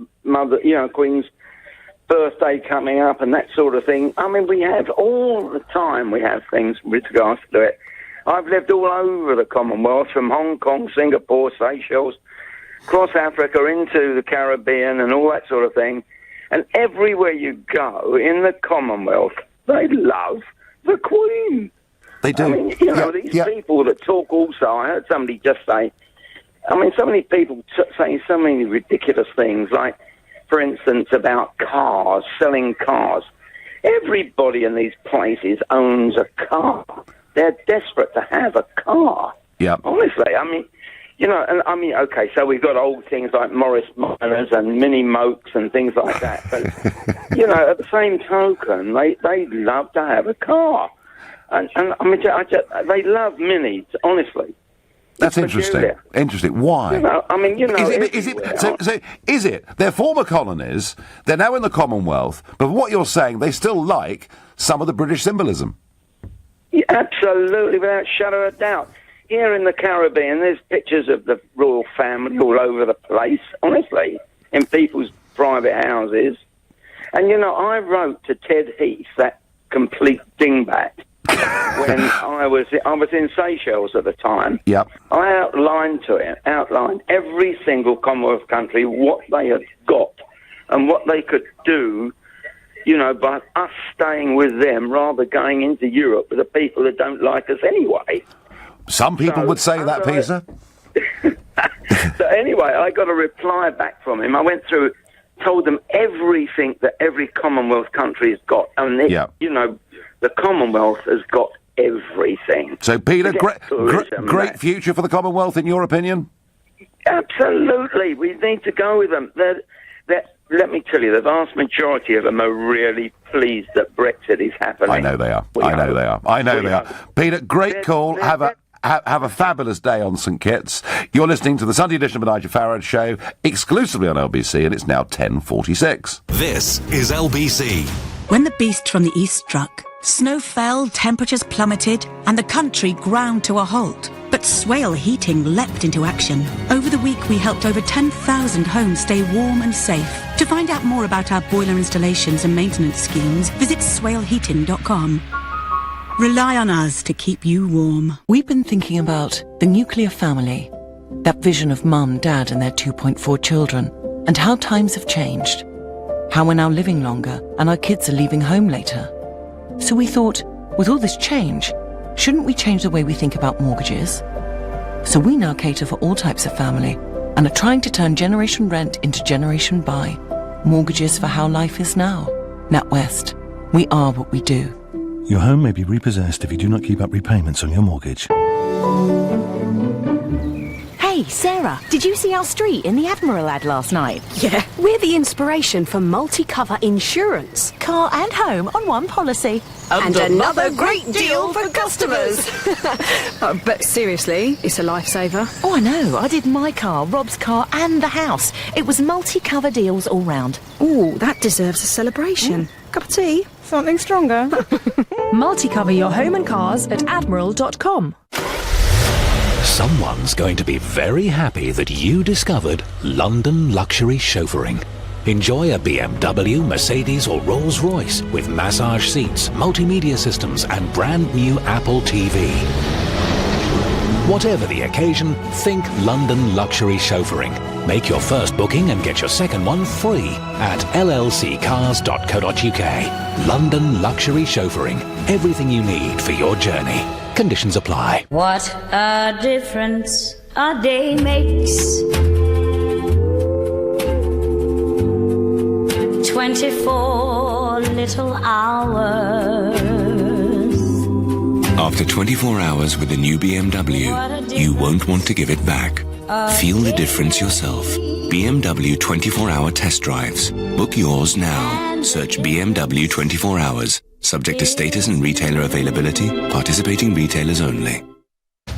birthday coming up and that sort of thing. I mean, we have all the time, we have things with regards to it. I've lived all over the Commonwealth, from Hong Kong, Singapore, Seychelles, across Africa into the Caribbean and all that sort of thing. And everywhere you go in the Commonwealth, they love the Queen. They do. I mean, you know, these people that talk also, I heard somebody just say, I mean, so many people saying so many ridiculous things, like, for instance, about cars, selling cars. Everybody in these places owns a car. They're desperate to have a car. Yeah. Honestly, I mean, you know, and I mean, okay, so we've got old things like Morris Minors and Mini Mokes and things like that. But, you know, at the same token, they love to have a car. And I mean, they love minis, honestly. That's interesting. Interesting. Why? You know, I mean, you know, is it? They're former colonies. They're now in the Commonwealth. But what you're saying, they still like some of the British symbolism. Yeah, absolutely, without a shadow of a doubt. Here in the Caribbean, there's pictures of the royal family all over the place, honestly, in people's private houses. And, you know, I wrote to Ted Heath, that complete dingbat, when I was in Seychelles at the time. Yep. I outlined every single Commonwealth country, what they had got and what they could do, you know, by us staying with them rather going into Europe with the people that don't like us anyway. Some people would say that, Peter. So anyway, I got a reply back from him. I went through, told them everything that every Commonwealth country has got. And, you know, the Commonwealth has got everything. So, Peter, great future for the Commonwealth, in your opinion? Absolutely. We need to go with them. Let me tell you, the vast majority of them are really pleased that Brexit is happening. I know they are. I know they are. Peter, great call. Have a fabulous day on St Kitts. You're listening to the Sunday edition of the Nigel Farage Show, exclusively on LBC, and it's now 10:46. This is LBC. When the beast from the east struck, snow fell, temperatures plummeted, and the country ground to a halt. But Swale Heating leapt into action. Over the week, we helped over 10,000 homes stay warm and safe. To find out more about our boiler installations and maintenance schemes, visit swaleheating.com. Rely on us to keep you warm. We've been thinking about the nuclear family, that vision of mum, dad and their 2.4 children, and how times have changed. How we're now living longer and our kids are leaving home later. So we thought, with all this change, shouldn't we change the way we think about mortgages? So we now cater for all types of family and are trying to turn Generation Rent into Generation Buy. Mortgages for how life is now. NatWest. We are what we do. Your home may be repossessed if you do not keep up repayments on your mortgage. Hey, Sarah, did you see our street in the Admiral ad last night? Yeah, we're the inspiration for multi-cover insurance. Car and home on one policy. And another great deal for customers. But seriously, it's a lifesaver. Oh, I know. I did my car, Rob's car and the house. It was multi-cover deals all round. Ooh, that deserves a celebration. Cup of tea? Something stronger. Multi-cover your home and cars at admiral.com. Someone's going to be very happy that you discovered London luxury chauffeuring. Enjoy a BMW, Mercedes or Rolls-Royce with massage seats, multimedia systems and brand new Apple TV. Whatever the occasion, think London luxury chauffeuring. Make your first booking and get your second one free at llccars.co.uk. London luxury chauffeuring. Everything you need for your journey. Conditions apply. What a difference a day makes. 24 little hours. After 24 hours with the new BMW, you won't want to give it back. Feel the difference yourself. BMW 24-hour test drives. Book yours now. Search BMW 24 hours. Subject to status and retailer availability. Participating retailers only.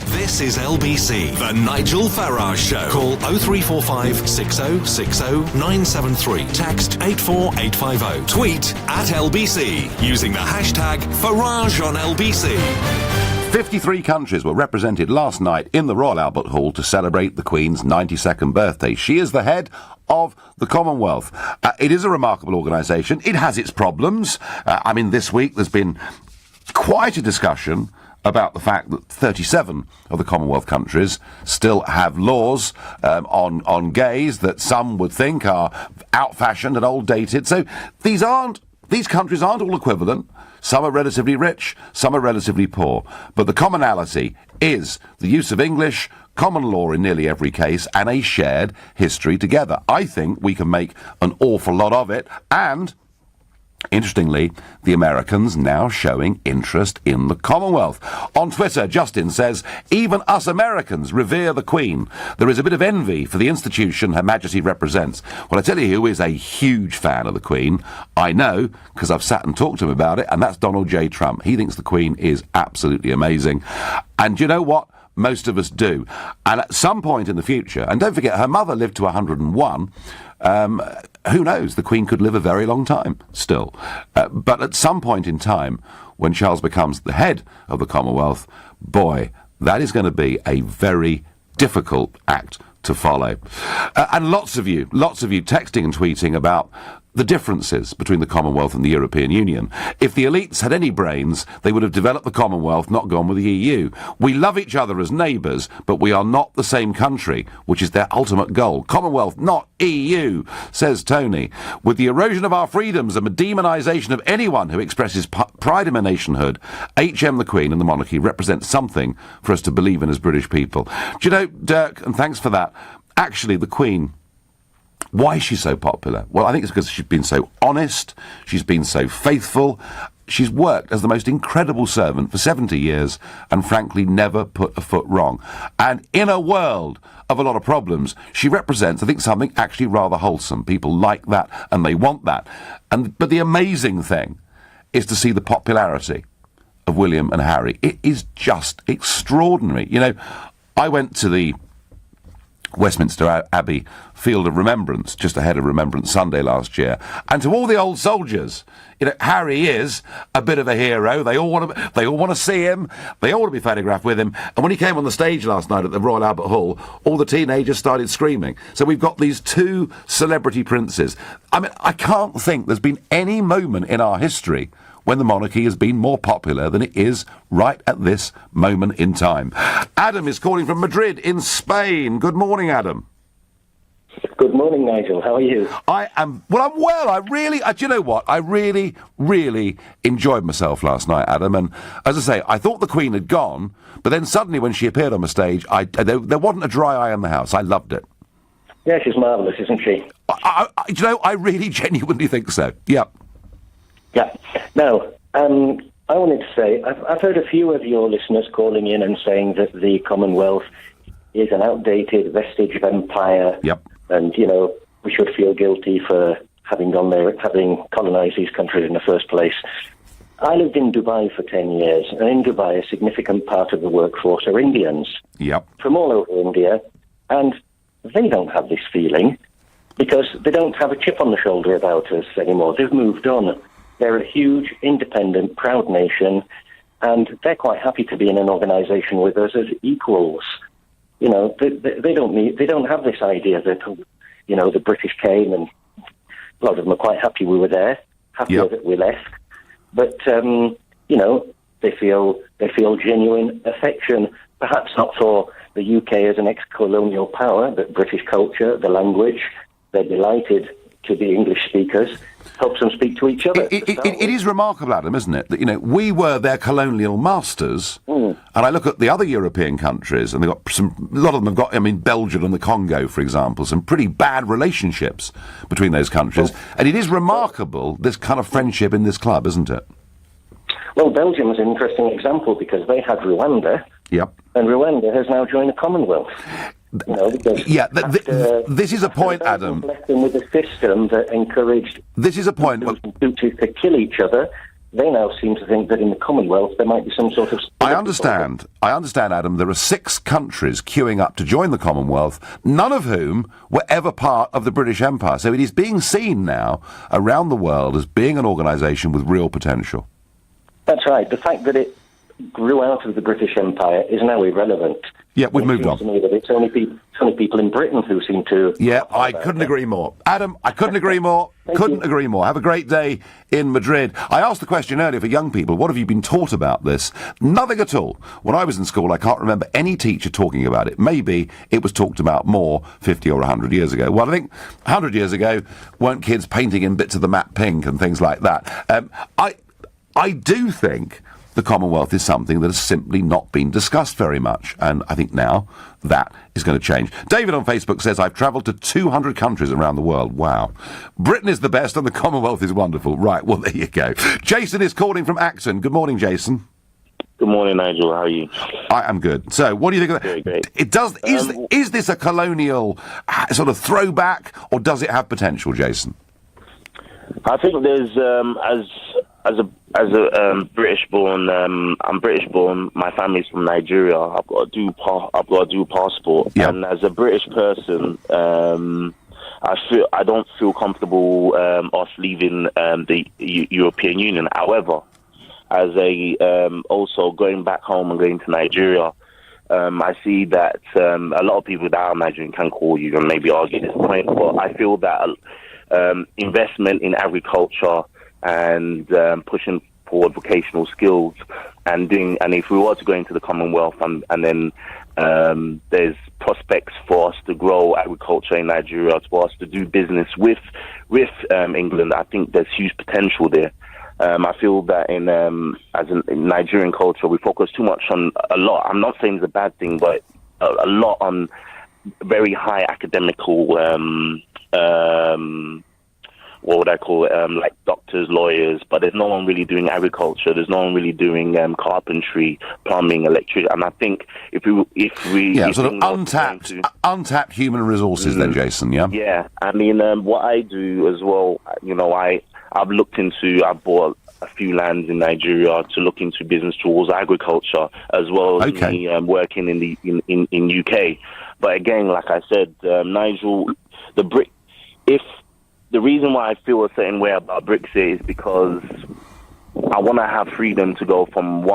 This is LBC, the Nigel Farage Show. Call 0345 6060 973. Text 84850. Tweet at LBC using the hashtag Farage on LBC. 53 countries were represented last night in the Royal Albert Hall to celebrate the Queen's 92nd birthday. She is the head of the Commonwealth. It is a remarkable organisation. It has its problems. This week there's been quite a discussion about the fact that 37 of the Commonwealth countries still have laws on gays that some would think are out-fashioned and old-dated. So these countries aren't all equivalent. Some are relatively rich, some are relatively poor. But the commonality is the use of English, common law in nearly every case, and a shared history together. I think we can make an awful lot of it, and interestingly, the Americans now showing interest in the Commonwealth. On Twitter, Justin says, even us Americans revere the Queen. There is a bit of envy for the institution Her Majesty represents. Well, I tell you who is a huge fan of the Queen. I know, because I've sat and talked to him about it, and that's Donald J. Trump. He thinks the Queen is absolutely amazing. And you know what? Most of us do. And at some point in the future, and don't forget, her mother lived to 101, who knows, the Queen could live a very long time still. But at some point in time, when Charles becomes the head of the Commonwealth, boy, that is going to be a very difficult act to follow. And lots of you texting and tweeting about the differences between the Commonwealth and the European Union. If the elites had any brains, they would have developed the Commonwealth, not gone with the EU. We love each other as neighbours, but we are not the same country, which is their ultimate goal. Commonwealth, not EU, says Tony. With the erosion of our freedoms and the demonisation of anyone who expresses pride in their nationhood, HM the Queen and the monarchy represent something for us to believe in as British people. Do you know, Dirk, and thanks for that, actually the Queen, why is she so popular? Well, I think it's because she's been so honest, she's been so faithful, she's worked as the most incredible servant for 70 years and frankly never put a foot wrong. And in a world of a lot of problems, she represents, I think, something actually rather wholesome. People like that and they want that. But the amazing thing is to see the popularity of William and Harry. It is just extraordinary. You know, I went to the Westminster Abbey Field of Remembrance just ahead of Remembrance Sunday last year, and to all the old soldiers, you know, Harry is a bit of a hero. They all want to see him. They all want to be photographed with him. And when he came on the stage last night at the Royal Albert Hall, all the teenagers started screaming. So we've got these two celebrity princes. I mean, I can't think there's been any moment in our history when the monarchy has been more popular than it is right at this moment in time. Adam is calling from Madrid in Spain. Good morning, Adam. Good morning, Nigel. How are you? I'm well. Do you know what? I really, really enjoyed myself last night, Adam. And as I say, I thought the Queen had gone, but then suddenly when she appeared on the stage, there wasn't a dry eye in the house. I loved it. Yeah, she's marvellous, isn't she? I really genuinely think so. Yep. Yeah. Now, I wanted to say, I've heard a few of your listeners calling in and saying that the Commonwealth is an outdated vestige of empire. Yep. And, you know, we should feel guilty for having gone there, having colonised these countries in the first place. I lived in Dubai for 10 years, and in Dubai, a significant part of the workforce are Indians. Yep. From all over India, and they don't have this feeling because they don't have a chip on the shoulder about us anymore. They've moved on. They're a huge, independent, proud nation, and they're quite happy to be in an organisation with us as equals. You know, they don't have this idea that, you know, the British came and a lot of them are quite happy we were there, happier that we left. But, you know, they feel genuine affection, perhaps not for the UK as an ex-colonial power, but British culture, the language. They're delighted to be English speakers. Helps them speak to each other. It is remarkable, Adam, isn't it? That, you know, we were their colonial masters, and I look at the other European countries, and a lot of them have got, I mean, Belgium and the Congo, for example, some pretty bad relationships between those countries, and it is remarkable, this kind of friendship in this club, isn't it? Well, Belgium is an interesting example because they had Rwanda. Yep. And Rwanda has now joined the Commonwealth. You know, because this is a point, Adam. Left them with a system that encouraged this is a point to kill each other. They now seem to think that in the Commonwealth there might be some sort of... I understand, Adam, there are 6 countries queuing up to join the Commonwealth, none of whom were ever part of the British Empire. So it is being seen now around the world as being an organisation with real potential. That's right. The fact that it grew out of the British Empire is now irrelevant. Yeah, we've moved on. It seems to me that it's only people in Britain who seem to... Yeah, I couldn't agree more. Adam, I couldn't agree more. Couldn't agree more. Have a great day in Madrid. I asked the question earlier for young people, what have you been taught about this? Nothing at all. When I was in school, I can't remember any teacher talking about it. Maybe it was talked about more 50 or 100 years ago. Well, I think 100 years ago, weren't kids painting in bits of the map pink and things like that? I do think the Commonwealth is something that has simply not been discussed very much, and I think now that is going to change. David on Facebook says, I've travelled to 200 countries around the world. Wow. Britain is the best and the Commonwealth is wonderful. Right, well, there you go. Jason is calling from Acton. Good morning, Jason. Good morning, Nigel. How are you? I am good. So, what do you think of that? Very great. Is this a colonial sort of throwback, or does it have potential, Jason? I think there's, as a British born, I'm British born. My family's from Nigeria. I've got a dual passport, and as a British person, I don't feel comfortable us leaving the European Union. However, as also going back home and going to Nigeria, I see that a lot of people that are Nigerian can call you and maybe argue this point, but I feel that investment in agriculture and pushing forward vocational skills and if we were to go into the Commonwealth and then there's prospects for us to grow agriculture in Nigeria, for us to do business with England, I think there's huge potential there. I feel that in Nigerian culture, we focus too much on a lot. I'm not saying it's a bad thing, but a lot on very high academical, what would I call it, like doctors, lawyers, but there's no one really doing agriculture. There's no one really doing carpentry, plumbing, electricity. And I think if we sort of untapped human resources, then, Jason. Yeah. I mean, what I do as well, you know, I've bought a few lands in Nigeria to look into business towards agriculture, as well as me working in UK. But again, like I said, Nigel, the reason why I feel a certain way about Brexit is because I want to have freedom to go from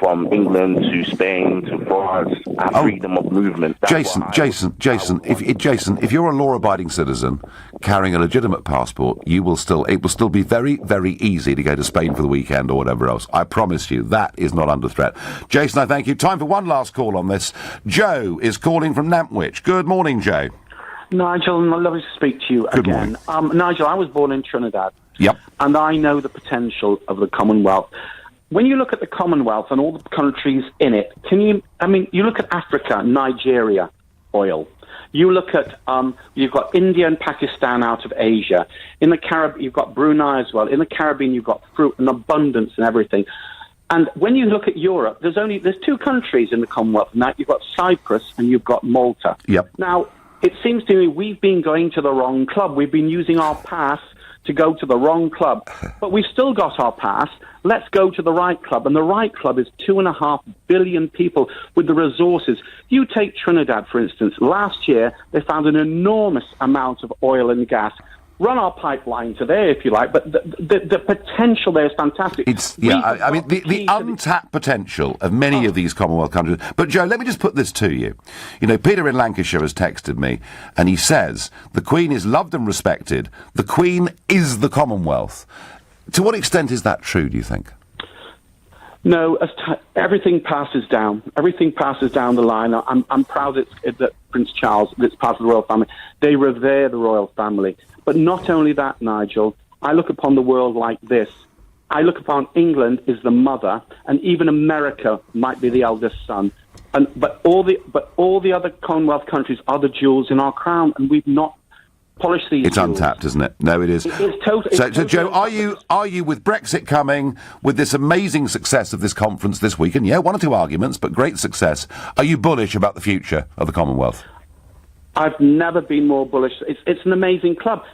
from England to Spain to France. Have freedom of movement. Jason, if you're a law-abiding citizen carrying a legitimate passport, it will still be very, very easy to go to Spain for the weekend or whatever else. I promise you, that is not under threat. Jason, I thank you. Time for one last call on this. Joe is calling from Nantwich. Good morning, Joe. Nigel, lovely to speak to you again. Nigel, I was born in Trinidad. Yep. And I know the potential of the Commonwealth. When you look at the Commonwealth and all the countries in it, you look at Africa, Nigeria, oil. You look at, you've got India and Pakistan out of Asia. In the Caribbean, you've got Brunei as well. In the Caribbean, you've got fruit and abundance and everything. And when you look at Europe, there's 2 countries in the Commonwealth. Now, you've got Cyprus and you've got Malta. Yep. Now, it seems to me we've been going to the wrong club. We've been using our pass to go to the wrong club. But we've still got our pass. Let's go to the right club. And the right club is 2.5 billion people with the resources. You take Trinidad, for instance. Last year, they found an enormous amount of oil and gas. Run our pipeline to there, if you like, but the potential there is fantastic. The untapped potential of many of these Commonwealth countries. But, Joe, let me just put this to you. You know, Peter in Lancashire has texted me, and he says, the Queen is loved and respected. The Queen is the Commonwealth. To what extent is that true, do you think? No, everything passes down. Everything passes down the line. I'm proud that Prince Charles, that's part of the royal family, they revere the royal family. But not only that, Nigel, I look upon the world like this. I look upon England as the mother, and even America might be the eldest son. But all the other Commonwealth countries are the jewels in our crown, and we've not polish these It's jewels. untapped, isn't it? No, it is. It's totally. So, Joe, are you with Brexit coming, with this amazing success of this conference this week, and yeah, one or two arguments, but great success, are you bullish about the future of the Commonwealth? I've never been more bullish. It's an amazing club.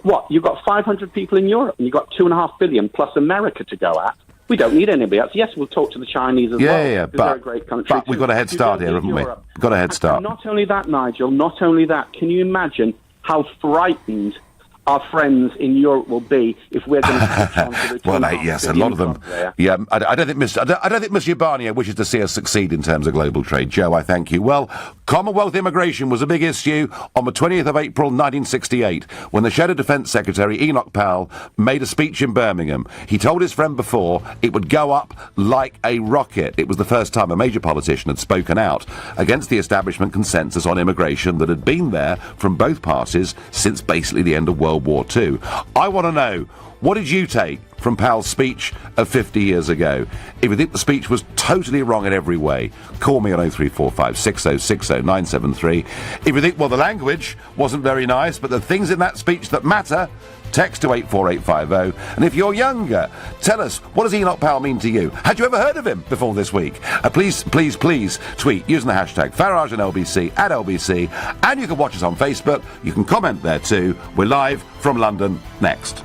What, you've got 500 people in Europe, and you've got 2.5 billion plus America to go at. We don't need anybody else. Yes, we'll talk to the Chinese as well. Yeah, they're a great country. but we've got a head start here, haven't we? We've got a head start. And not only that, Nigel, not only that, can you imagine how frightened our friends in Europe will be if we're going to catch on to the well, yes, a lot of them. Yeah, I don't think Monsieur Barnier wishes to see us succeed in terms of global trade. Joe, I thank you. Well, Commonwealth immigration was a big issue on the 20th of April 1968 when the Shadow Defence Secretary, Enoch Powell, made a speech in Birmingham. He told his friend before it would go up like a rocket. It was the first time a major politician had spoken out against the establishment consensus on immigration that had been there from both parties since basically the end of World War II. I want to know, what did you take from Powell's speech of 50 years ago? If you think the speech was totally wrong in every way, call me on 0345 6060 973. If you think, well, the language wasn't very nice, but the things in that speech that matter, text to 84850. And if you're younger, tell us, what does Enoch Powell mean to you? Had you ever heard of him before this week? Please tweet using the hashtag Farage and LBC at LBC. And you can watch us on Facebook. You can comment there too. We're live from London next.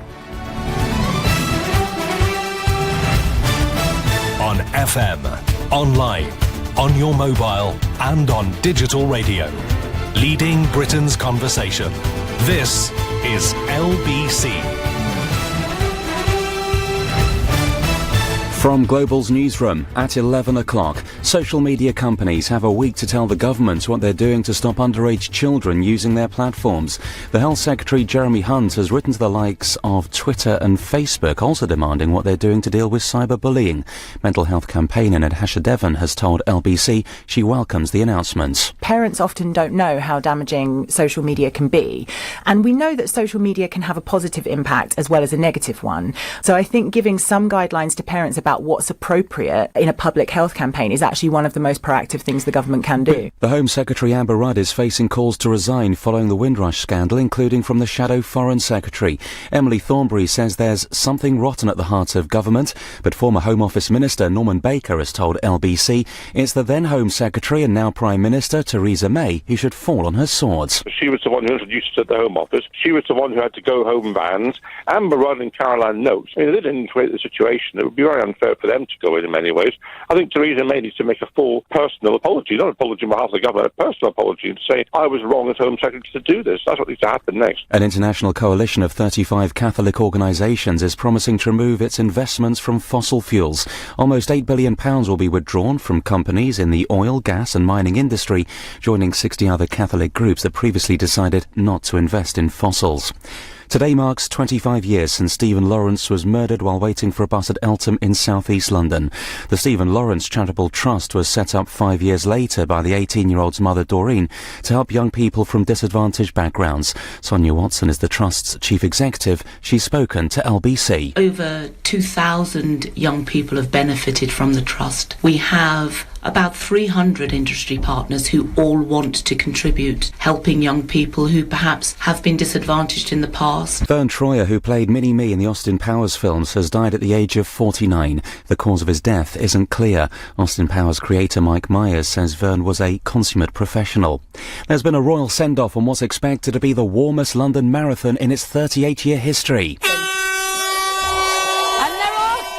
On FM, online, on your mobile, and on digital radio. Leading Britain's conversation. This is LBC. From Global's newsroom at 11 o'clock, social media companies have a week to tell the government what they're doing to stop underage children using their platforms. The Health Secretary, Jeremy Hunt, has written to the likes of Twitter and Facebook, also demanding what they're doing to deal with cyberbullying. Mental health campaigner Natasha Devon has told LBC she welcomes the announcements. Parents often don't know how damaging social media can be, and we know that social media can have a positive impact as well as a negative one. So I think giving some guidelines to parents about what's appropriate in a public health campaign is actually one of the most proactive things the government can do. The Home Secretary Amber Rudd is facing calls to resign following the Windrush scandal, including from the Shadow Foreign Secretary. Emily Thornberry says there's something rotten at the heart of government, but former Home Office Minister Norman Baker has told LBC it's the then Home Secretary and now Prime Minister Theresa May who should fall on her swords. She was the one who introduced it at the Home Office. She was the one who had to go home bans. Amber Rudd and Caroline Noakes, they didn't create the situation. It would be very unfair for them to go in many ways. I think Theresa May needs to make a full personal apology, not an apology on behalf of the government, a personal apology, and say, I was wrong as Home Secretary to do this. That's what needs to happen next. An international coalition of 35 Catholic organisations is promising to remove its investments from fossil fuels. Almost £8 billion will be withdrawn from companies in the oil, gas and mining industry, joining 60 other Catholic groups that previously decided not to invest in fossils. Today marks 25 years since Stephen Lawrence was murdered while waiting for a bus at Eltham in south-east London. The Stephen Lawrence Charitable Trust was set up 5 years later by the 18-year-old's mother, Doreen, to help young people from disadvantaged backgrounds. Sonia Watson is the Trust's chief executive. She's spoken to LBC. Over 2,000 young people have benefited from the Trust. We have about 300 industry partners who all want to contribute, helping young people who perhaps have been disadvantaged in the past. Vern Troyer, who played Mini-Me in the Austin Powers films, has died at the age of 49. The cause of his death isn't clear. Austin Powers creator Mike Myers says Vern was a consummate professional. There's been a royal send-off on what's expected to be the warmest London Marathon in its 38-year history.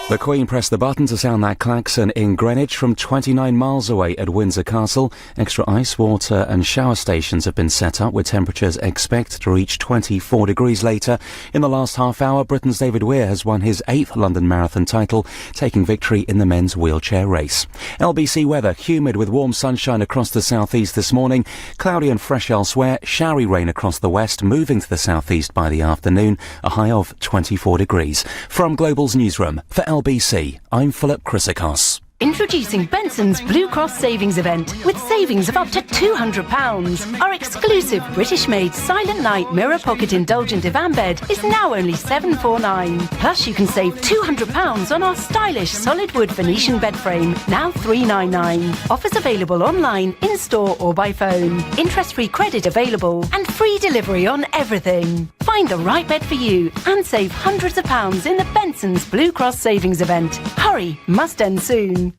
The Queen pressed the button to sound that klaxon in Greenwich from 29 miles away at Windsor Castle. Extra ice, water and shower stations have been set up with temperatures expected to reach 24 degrees later. In the last half hour, Britain's David Weir has won his 8th London Marathon title, taking victory in the men's wheelchair race. LBC weather, humid with warm sunshine across the southeast this morning, cloudy and fresh elsewhere, showery rain across the west, moving to the southeast by the afternoon, a high of 24 degrees. From Global's newsroom, for LBC, I'm Philip Chrysikos. Introducing Benson's Blue Cross Savings Event with savings of up to £200. Our exclusive British-made Silent Night Mirror Pocket Indulgent Divan Bed is now only £749. Plus you can save £200 on our stylish solid wood Venetian bed frame, now £399. Offers available online, in-store or by phone. Interest-free credit available and free delivery on everything. Find the right bed for you and save hundreds of pounds in the Benson's Blue Cross Savings Event. Hurry, must end soon.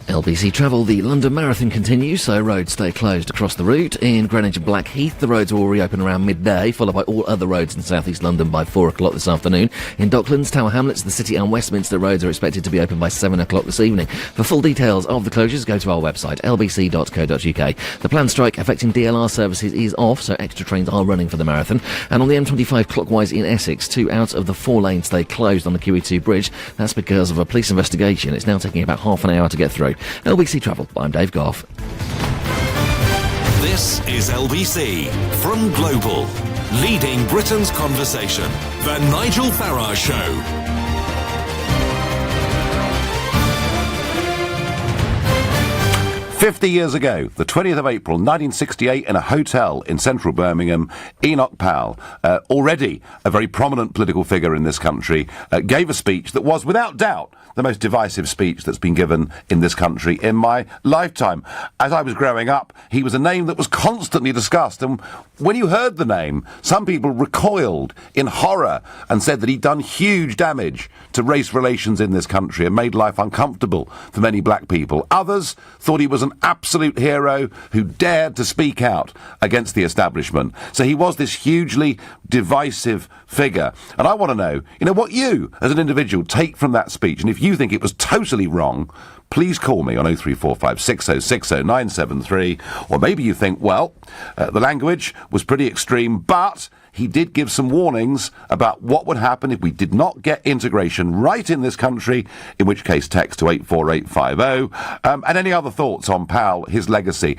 LBC Travel, the London Marathon continues, so roads stay closed across the route. In Greenwich and Blackheath, the roads will reopen around midday, followed by all other roads in South East London by 4 o'clock this afternoon. In Docklands, Tower Hamlets, the City and Westminster roads are expected to be open by 7 o'clock this evening. For full details of the closures, go to our website, lbc.co.uk. The planned strike affecting DLR services is off, so extra trains are running for the marathon. And on the M25 clockwise in Essex, 2 out of the 4 lanes stay closed on the QE2 bridge. That's because of a police investigation. It's now taking about half an hour to get through. LBC Travel, I'm Dave Goff. This is LBC from Global, leading Britain's conversation. The Nigel Farage Show. 50 years ago, the 20th of April, 1968, in a hotel in central Birmingham, Enoch Powell, already a very prominent political figure in this country, gave a speech that was, without doubt, the most divisive speech that's been given in this country in my lifetime. As I was growing up, he was a name that was constantly discussed, and when you heard the name, some people recoiled in horror and said that he'd done huge damage to race relations in this country and made life uncomfortable for many black people. Others thought he was an absolute hero who dared to speak out against the establishment. So he was this hugely divisive figure. And I want to know, what you, as an individual, take from that speech. And if you think it was totally wrong, please call me on 0345 6060 973. Or maybe you think, the language was pretty extreme, but he did give some warnings about what would happen if we did not get integration right in this country, in which case text to 84850. And any other thoughts on Powell, his legacy?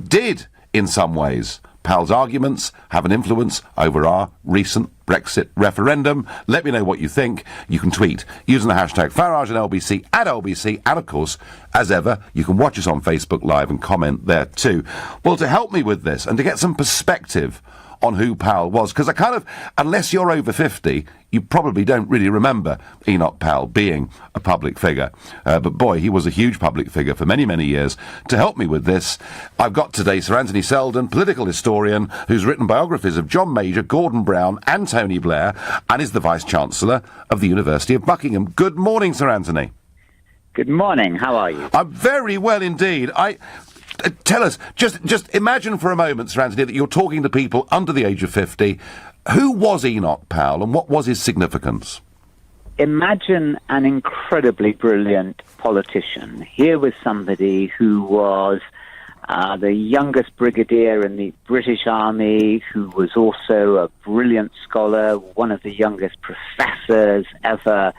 Did, in some ways, Powell's arguments have an influence over our recent Brexit referendum? Let me know what you think. You can tweet using the hashtag Farage and LBC at LBC, and of course, as ever, you can watch us on Facebook Live and comment there too. Well, to help me with this and to get some perspective on who Powell was, because unless you're over 50, you probably don't really remember Enoch Powell being a public figure. But boy, he was a huge public figure for many, many years. To help me with this, I've got today Sir Anthony Selden, political historian, who's written biographies of John Major, Gordon Brown and Tony Blair, and is the Vice-Chancellor of the University of Buckingham. Good morning, Sir Anthony. Good morning. How are you? I'm very well indeed. Tell us, just imagine for a moment, Sir Anthony, that you're talking to people under the age of 50. Who was Enoch Powell and what was his significance? Imagine an incredibly brilliant politician. Here was somebody who was the youngest brigadier in the British Army, who was also a brilliant scholar, one of the youngest professors ever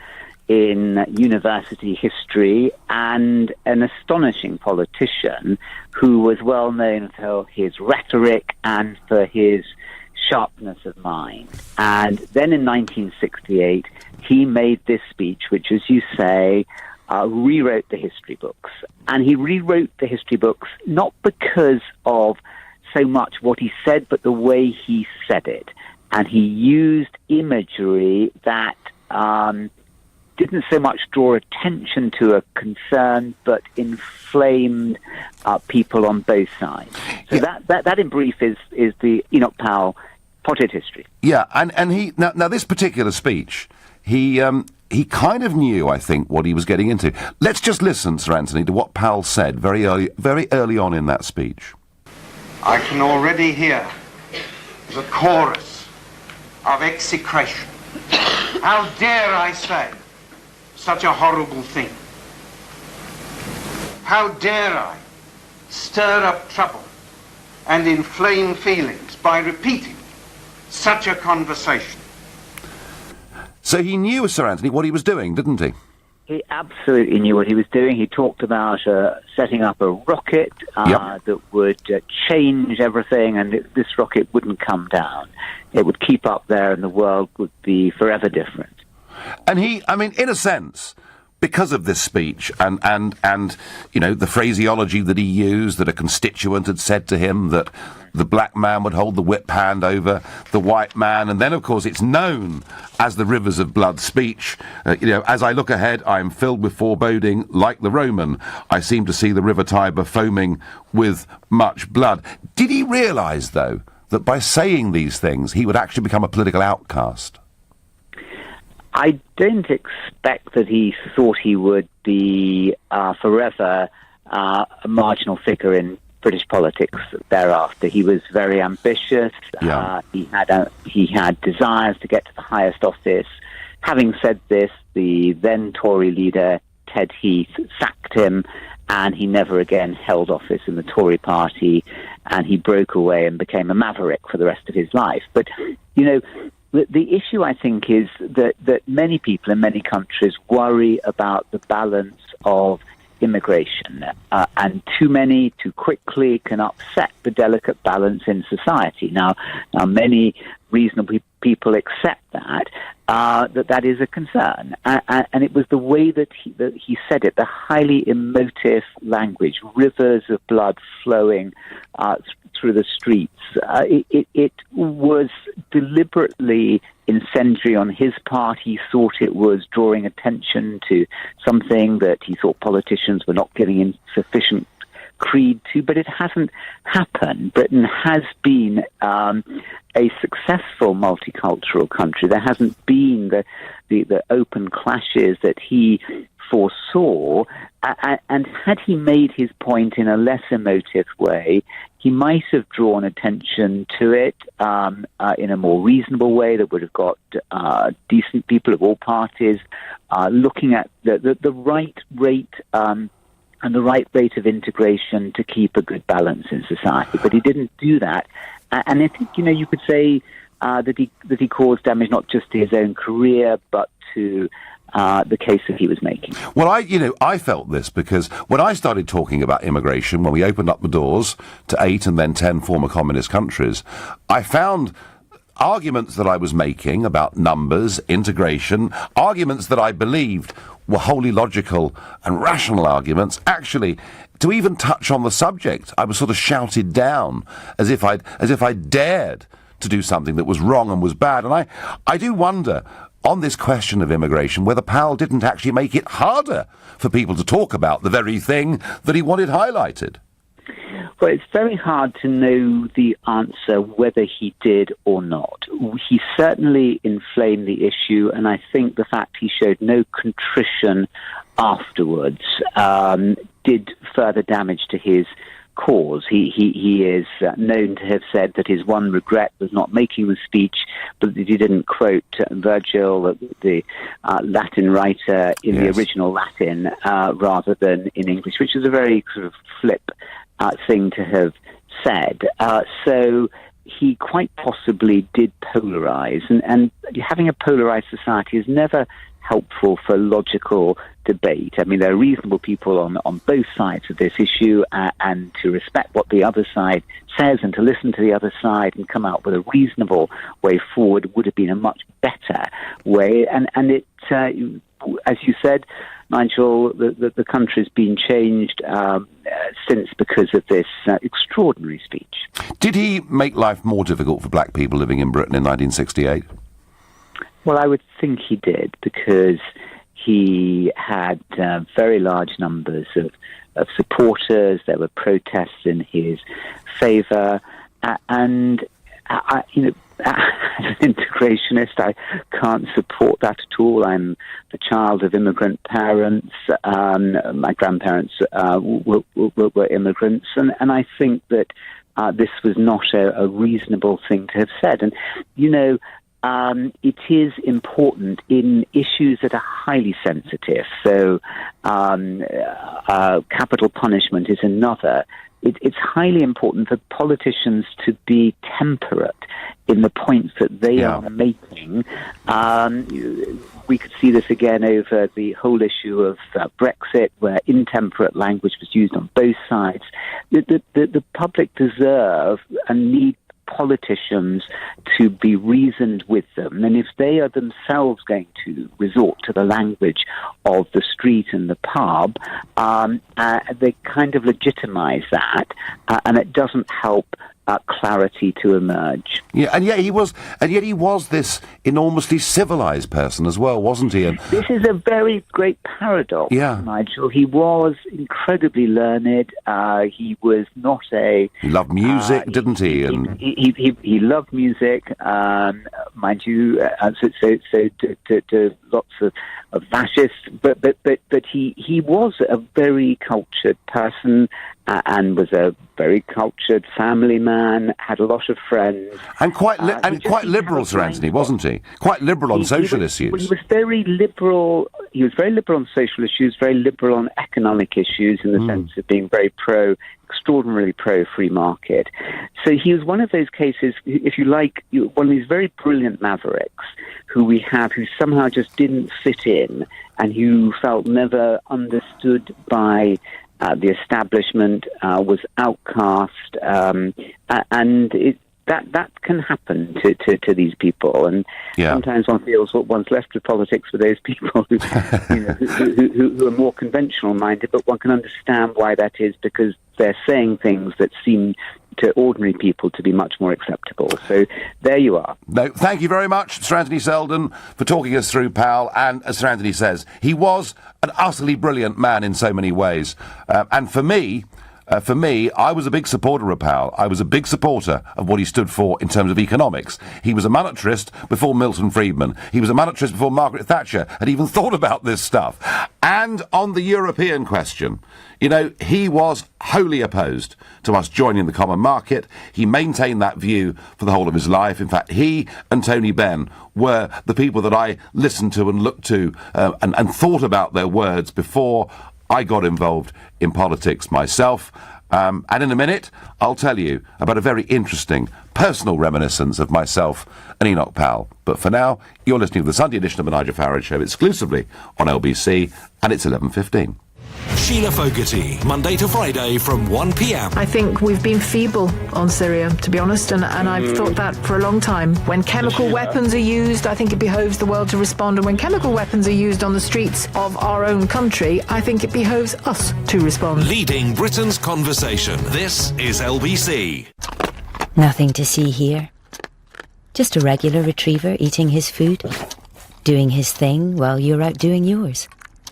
in university history, and an astonishing politician who was well known for his rhetoric and for his sharpness of mind. And then in 1968, he made this speech, which, as you say, rewrote the history books. And he rewrote the history books not because of so much what he said, but the way he said it. And he used imagery that didn't so much draw attention to a concern, but inflamed people on both sides. So that in brief is the Enoch Powell potted history. Yeah, and he now this particular speech, he kind of knew, I think, what he was getting into. Let's just listen, Sir Anthony, to what Powell said very early on in that speech. I can already hear the chorus of execration. How dare I say such a horrible thing? How dare I stir up trouble and inflame feelings by repeating such a conversation? So he knew, Sir Anthony, what he was doing, didn't he? He absolutely knew what he was doing. He talked about setting up a rocket that would change everything, and this rocket wouldn't come down. It would keep up there and the world would be forever different. And he, in a sense, because of this speech and you know, the phraseology that he used, that a constituent had said to him that the black man would hold the whip hand over the white man, and then of course it's known as the Rivers of Blood speech. You know, as I look ahead, I am filled with foreboding, like the Roman. I seem to see the River Tiber foaming with much blood. Did he realise, though, that by saying these things he would actually become a political outcast? I don't expect that he thought he would be forever a marginal figure in British politics thereafter. He was very ambitious. Yeah. He had desires to get to the highest office. Having said this, the then Tory leader, Ted Heath, sacked him, and he never again held office in the Tory party, and he broke away and became a maverick for the rest of his life. But, you know, the issue, I think, is that many people in many countries worry about the balance of immigration, and too many, too quickly, can upset the delicate balance in society. Now many reasonable people accept that is a concern, and it was the way that he said it, the highly emotive language, rivers of blood flowing through the streets. It was deliberately incendiary on his part. He thought it was drawing attention to something that he thought politicians were not giving him sufficient creed to, but it hasn't happened. Britain has been a successful multicultural country. There hasn't been the open clashes that he foresaw, and had he made his point in a less emotive way, he might have drawn attention to it in a more reasonable way that would have got decent people of all parties looking at the right rate and the right rate of integration to keep a good balance in society. But he didn't do that, and I think, you know, you could say that he caused damage not just to his own career, but to the case that he was making. Well, I felt this because when I started talking about immigration, when we opened up the doors to 8 and then 10 former communist countries, I found arguments that I was making about numbers, integration, arguments that I believed were wholly logical and rational arguments. Actually, to even touch on the subject, I was sort of shouted down as if I dared to do something that was wrong and was bad. And I do wonder, on this question of immigration, whether Powell didn't actually make it harder for people to talk about the very thing that he wanted highlighted. Well, it's very hard to know the answer whether he did or not. He certainly inflamed the issue, and I think the fact he showed no contrition afterwards did further damage to his cause. He is known to have said that his one regret was not making the speech, but that he didn't quote Virgil, the Latin writer, in the original Latin rather than in English, which is a very sort of flip thing to have said. So he quite possibly did polarize, and having a polarized society is never helpful for logical debate. I mean, there are reasonable people on both sides of this issue, and to respect what the other side says and to listen to the other side and come out with a reasonable way forward would have been a much better way. And it, as you said, Nigel, the country's been changed since because of this extraordinary speech. Did he make life more difficult for black people living in Britain in 1968? Well, I would think he did, because he had very large numbers of supporters. There were protests in his favour, and as an integrationist, I can't support that at all. I'm the child of immigrant parents. My grandparents were immigrants, and I think that this was not a reasonable thing to have said. And, you know, it is important in issues that are highly sensitive. So capital punishment is another. It's highly important for politicians to be temperate in the points that they are making. We could see this again over the whole issue of Brexit, where intemperate language was used on both sides. The public deserve and need politicians to be reasoned with them. And if they are themselves going to resort to the language of the street and the pub, they kind of legitimize that, and it doesn't help clarity to emerge. Yeah, and yet he was this enormously civilized person as well, wasn't he? And this is a very great paradox, Nigel. He was incredibly learned. He was not a... He loved music, didn't he? He loved music, mind you, to lots of fascists, but he was a very cultured person, and was a very cultured family man, had a lot of friends. And quite liberal, Sir Anthony, wasn't he? Quite liberal on social issues. He was very liberal. He was very liberal on social issues, very liberal on economic issues, in the sense of being very extraordinarily pro-free market. So he was one of those cases, if you like, one of these very brilliant mavericks who we have, who somehow just didn't fit in, and who felt never understood by the establishment, was outcast, and that can happen to these people. And sometimes one feels what one's left with politics with those people who, who are more conventional minded, but one can understand why that is, because they're saying things that seem to ordinary people to be much more acceptable. So there you are. No, thank you very much, Sir Anthony Selden, for talking us through Powell. And as Sir Anthony says, he was an utterly brilliant man in so many ways. And for me, I was a big supporter of Powell. I was a big supporter of what he stood for in terms of economics. He was a monetarist before Milton Friedman. He was a monetarist before Margaret Thatcher had even thought about this stuff. And on the European question, he was wholly opposed to us joining the common market. He maintained that view for the whole of his life. In fact, he and Tony Benn were the people that I listened to and looked to and thought about their words before I got involved in politics myself. And in a minute, I'll tell you about a very interesting personal reminiscence of myself and Enoch Powell. But for now, you're listening to the Sunday edition of the Nigel Farage Show exclusively on LBC, and it's 11:15. Sheila Fogarty, Monday to Friday from 1 p.m. I think we've been feeble on Syria, to be honest, and I've thought that for a long time. When chemical weapons are used, I think it behoves the world to respond, and when chemical weapons are used on the streets of our own country, I think it behoves us to respond. Leading Britain's conversation. This is LBC. Nothing to see here. Just a regular retriever eating his food, doing his thing while you're out doing yours,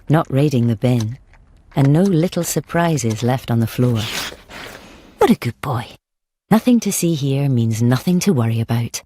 not raiding the bin. And no little surprises left on the floor. What a good boy. Nothing to see here means nothing to worry about.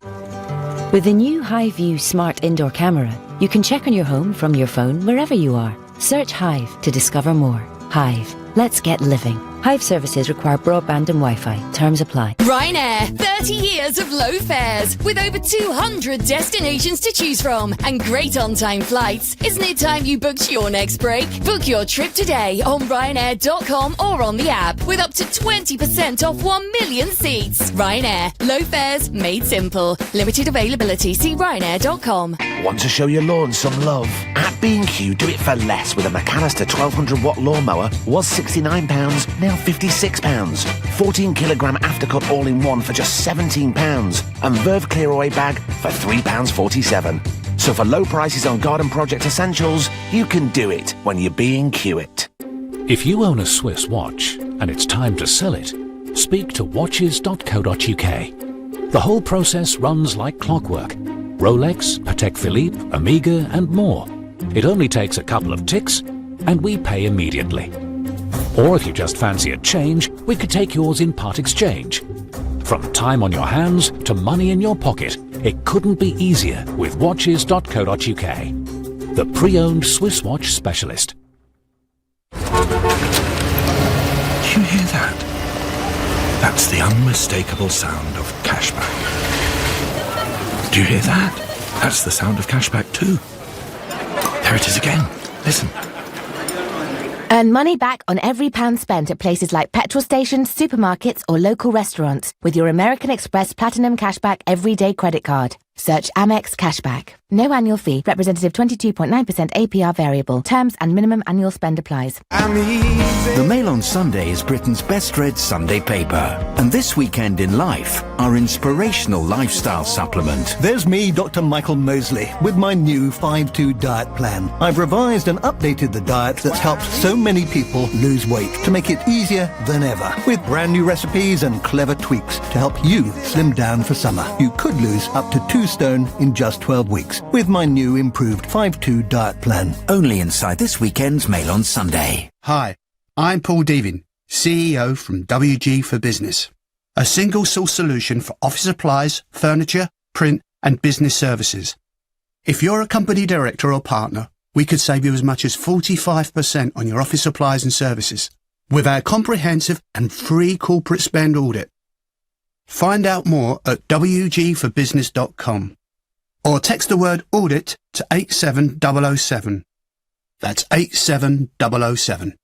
With the new Hive-View smart indoor camera, you can check on your home from your phone wherever you are. Search Hive to discover more. Hive. Let's get living. Hive services require broadband and Wi-Fi. Terms apply. Ryanair, 30 years of low fares with over 200 destinations to choose from and great on-time flights. Isn't it time you booked your next break? Book your trip today on Ryanair.com or on the app with up to 20% off 1 million seats. Ryanair, low fares made simple. Limited availability. See Ryanair.com. Want to show your lawn some love? At B&Q, do it for less with a McAllister 1200-watt lawnmower. Was £69, now £56. 14-kilogram aftercut all-in-one for just £17. And Verve Clear Away bag for £3.47. So for low prices on garden project essentials, you can do it when you B&Q it. If you own a Swiss watch and it's time to sell it, speak to watches.co.uk. The whole process runs like clockwork. Rolex, Patek Philippe, Omega and more. It only takes a couple of ticks and we pay immediately. Or if you just fancy a change, we could take yours in part exchange. From time on your hands to money in your pocket, it couldn't be easier with watches.co.uk. The pre-owned Swiss watch specialist. Do you hear that? That's the unmistakable sound of cashback. Do you hear that? That's the sound of cashback too. There it is again. Listen. Earn money back on every pound spent at places like petrol stations, supermarkets or local restaurants with your American Express Platinum Cashback Everyday Credit Card. Search Amex Cashback. No annual fee. Representative 22.9% APR variable. Terms and minimum annual spend applies. The Mail on Sunday is Britain's best read Sunday paper. And this weekend in life, our inspirational lifestyle supplement. There's me, Dr. Michael Mosley, with my new 5-2 diet plan. I've revised and updated the diet that's helped so many people lose weight to make it easier than ever. With brand new recipes and clever tweaks to help you slim down for summer. You could lose up to 2 stone in just 12 weeks with my new improved 5-2 diet plan. Only inside this weekend's Mail on Sunday. Hi, I'm Paul Devin, CEO from WG for Business. A single source solution for office supplies, furniture, print and business services. If you're a company director or partner, we could save you as much as 45% on your office supplies and services with our comprehensive and free corporate spend audit. Find out more at wgforbusiness.com or text the word audit to 87007. That's 87007.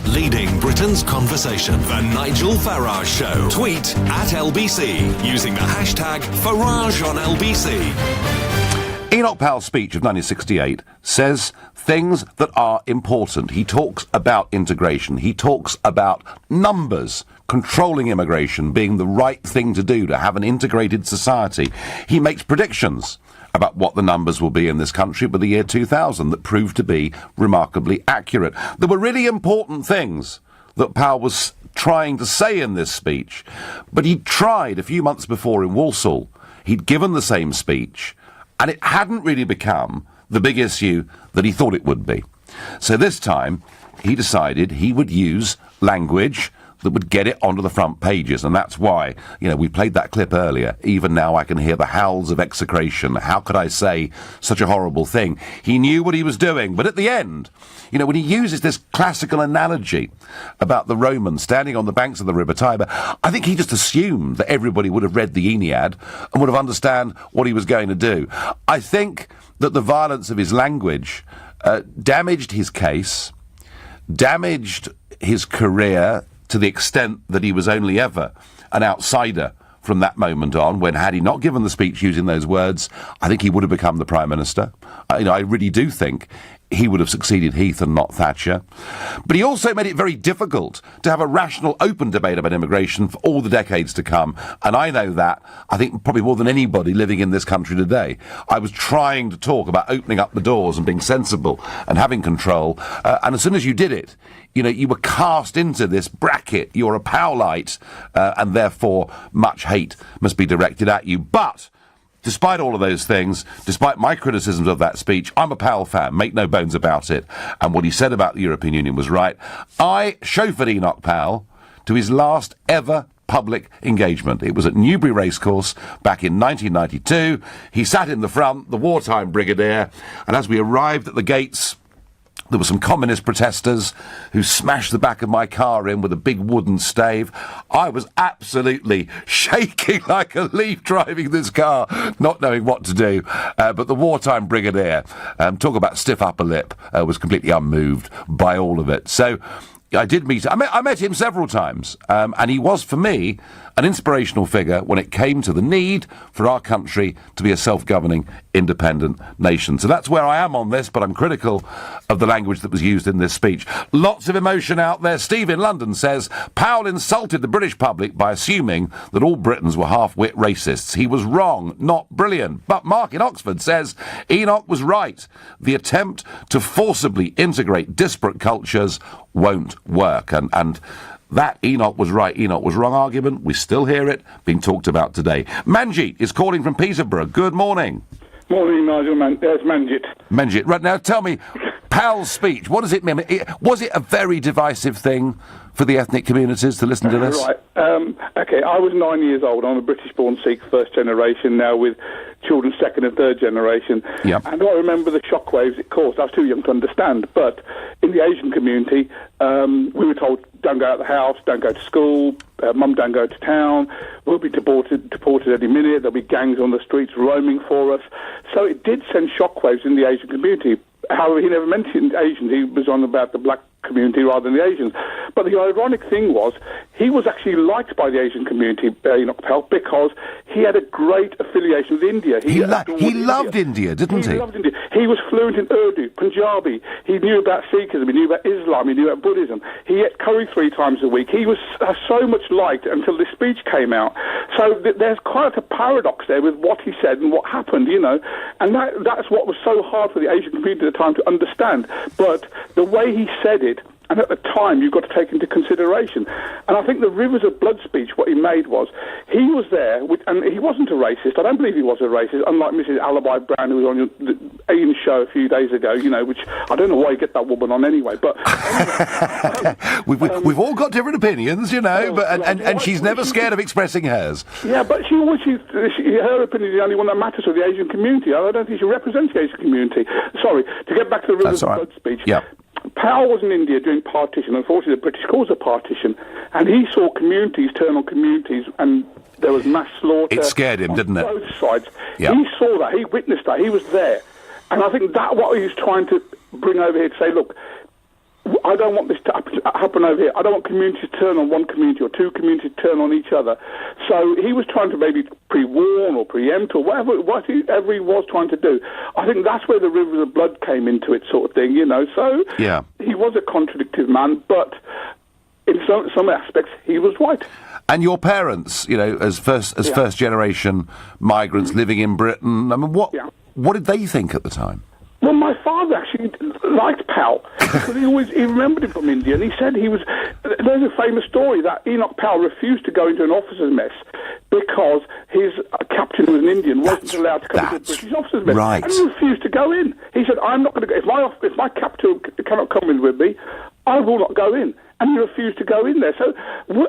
Leading Britain's conversation, The Nigel Farage Show. Tweet at LBC using the hashtag #FarageOnLBC. Enoch Powell's speech of 1968 says things that are important. He talks about integration. He talks about numbers, controlling immigration, being the right thing to do to have an integrated society. He makes predictions about what the numbers will be in this country by the year 2000 that proved to be remarkably accurate. There were really important things that Powell was trying to say in this speech, but he'd tried a few months before in Walsall. He'd given the same speech, and it hadn't really become the big issue that he thought it would be. So this time, he decided he would use language that would get it onto the front pages, and that's why, we played that clip earlier. Even now I can hear the howls of execration. How could I say such a horrible thing? He knew what he was doing, but at the end, when he uses this classical analogy about the Romans standing on the banks of the River Tiber, I think he just assumed that everybody would have read the Aeneid and would have understand what he was going to do. I think that the violence of his language damaged his case, damaged his career, to the extent that he was only ever an outsider from that moment on, when had he not given the speech using those words, I think he would have become the Prime Minister. I really do think he would have succeeded Heath and not Thatcher. But he also made it very difficult to have a rational, open debate about immigration for all the decades to come. And I know that, I think, probably more than anybody living in this country today. I was trying to talk about opening up the doors and being sensible and having control. And as soon as you did it, you were cast into this bracket. You're a Powellite, and therefore much hate must be directed at you. But despite all of those things, despite my criticisms of that speech, I'm a Powell fan, make no bones about it. And what he said about the European Union was right. I chauffeured Enoch Powell to his last ever public engagement. It was at Newbury Racecourse back in 1992. He sat in the front, the wartime brigadier, and as we arrived at the gates, there were some communist protesters who smashed the back of my car in with a big wooden stave. I was absolutely shaking like a leaf driving this car, not knowing what to do. But the wartime brigadier, talk about stiff upper lip, was completely unmoved by all of it. So I did meet him. I met him several times, and he was, for me, an inspirational figure when it came to the need for our country to be a self-governing, independent nation. So that's where I am on this, but I'm critical of the language that was used in this speech. Lots of emotion out there. Steve in London says, Powell insulted the British public by assuming that all Britons were half-wit racists. He was wrong, not brilliant. But Mark in Oxford says, Enoch was right. The attempt to forcibly integrate disparate cultures won't work. And that Enoch was right, Enoch was wrong argument, we still hear it being talked about today. Manjit is calling from Peterborough. Good morning. Morning, Nigel. There's Manjit. Manjit, right now, tell me, Powell's speech, what does it mean? Was it a very divisive thing for the ethnic communities to listen to this? Right. Okay, I was 9 years old. I'm a British-born Sikh, first generation, now with children second and third generation. Yep. And I remember the shockwaves it caused. I was too young to understand. But in the Asian community, we were told, don't go out of the house, don't go to school, mum, don't go to town, we'll be deported any minute, there'll be gangs on the streets roaming for us. So it did send shockwaves in the Asian community. However, he never mentioned Asians. He was on about the black community rather than the Asians. But the ironic thing was, he was actually liked by the Asian community, Enoch Powell, because he had a great affiliation with India. He loved India, didn't he? He loved India. He was fluent in Urdu, Punjabi. He knew about Sikhism. He knew about Islam. He knew about Buddhism. He ate curry 3 times a week. He was so much liked until this speech came out. So there's quite a paradox there with what he said and what happened, you know. And that's what was so hard for the Asian community at the time to understand. But the way he said it, and at the time, you've got to take into consideration. And I think the Rivers of Blood speech, what he made was, he was there, and he wasn't a racist. I don't believe he was a racist, unlike Mrs. Alibi Brown, who was on Ian's show a few days ago, you know, which I don't know why you get that woman on anyway. But anyway, we've all got different opinions, you know, and she's never scared of expressing hers. Yeah, but her opinion is the only one that matters for the Asian community. I don't think she represents the Asian community. Sorry, to get back to the Rivers of Blood speech. Yeah. Powell was in India during partition. Unfortunately, the British caused a partition, and he saw communities turn on communities, and there was mass slaughter. It scared him, didn't it? Both sides. Yep. He saw that. He witnessed that. He was there. And I think that what he was trying to bring over here to say, look, I don't want this to happen over here. I don't want communities to turn on one community or 2 communities to turn on each other. So he was trying to maybe pre-warn or preempt or whatever he was trying to do. I think that's where the Rivers of Blood came into it, sort of thing, you know. So yeah. He was a contradictive man, but in some aspects he was right. And your parents, you know, as first generation migrants living in Britain, I mean, what did they think at the time? Well, my father actually liked Powell because he remembered him from India, and he said there's a famous story that Enoch Powell refused to go into an officer's mess because his captain was an Indian, wasn't allowed to come into a British officer's mess, right. and he refused to go in. He said, "I'm not going to go. If my captain cannot come in with me, I will not go in." And he refused to go in there. So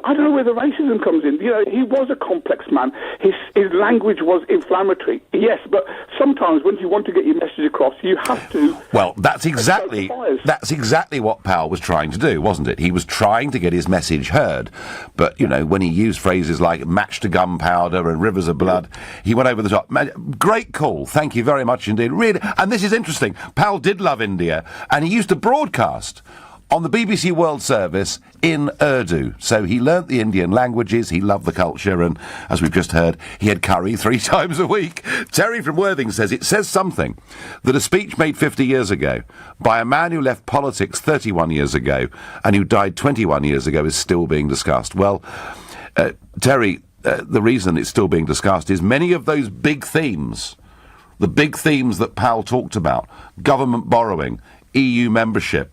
I don't know where the racism comes in. You know, he was a complex man. His language was inflammatory, yes, but sometimes when you want to get your message across, you have to... Well, that's exactly what Powell was trying to do, wasn't it? He was trying to get his message heard. But, you know, when he used phrases like match to gunpowder and rivers of blood, he went over the top. Great call. Thank you very much indeed. Really, and this is interesting. Powell did love India, and he used to broadcast on the BBC World Service in Urdu. So he learnt the Indian languages, he loved the culture, and, as we've just heard, he had curry 3 times a week. Terry from Worthing says, it says something that a speech made 50 years ago by a man who left politics 31 years ago and who died 21 years ago is still being discussed. Well, Terry, the reason it's still being discussed is many of those big themes, the big themes that Powell talked about, government borrowing, EU membership,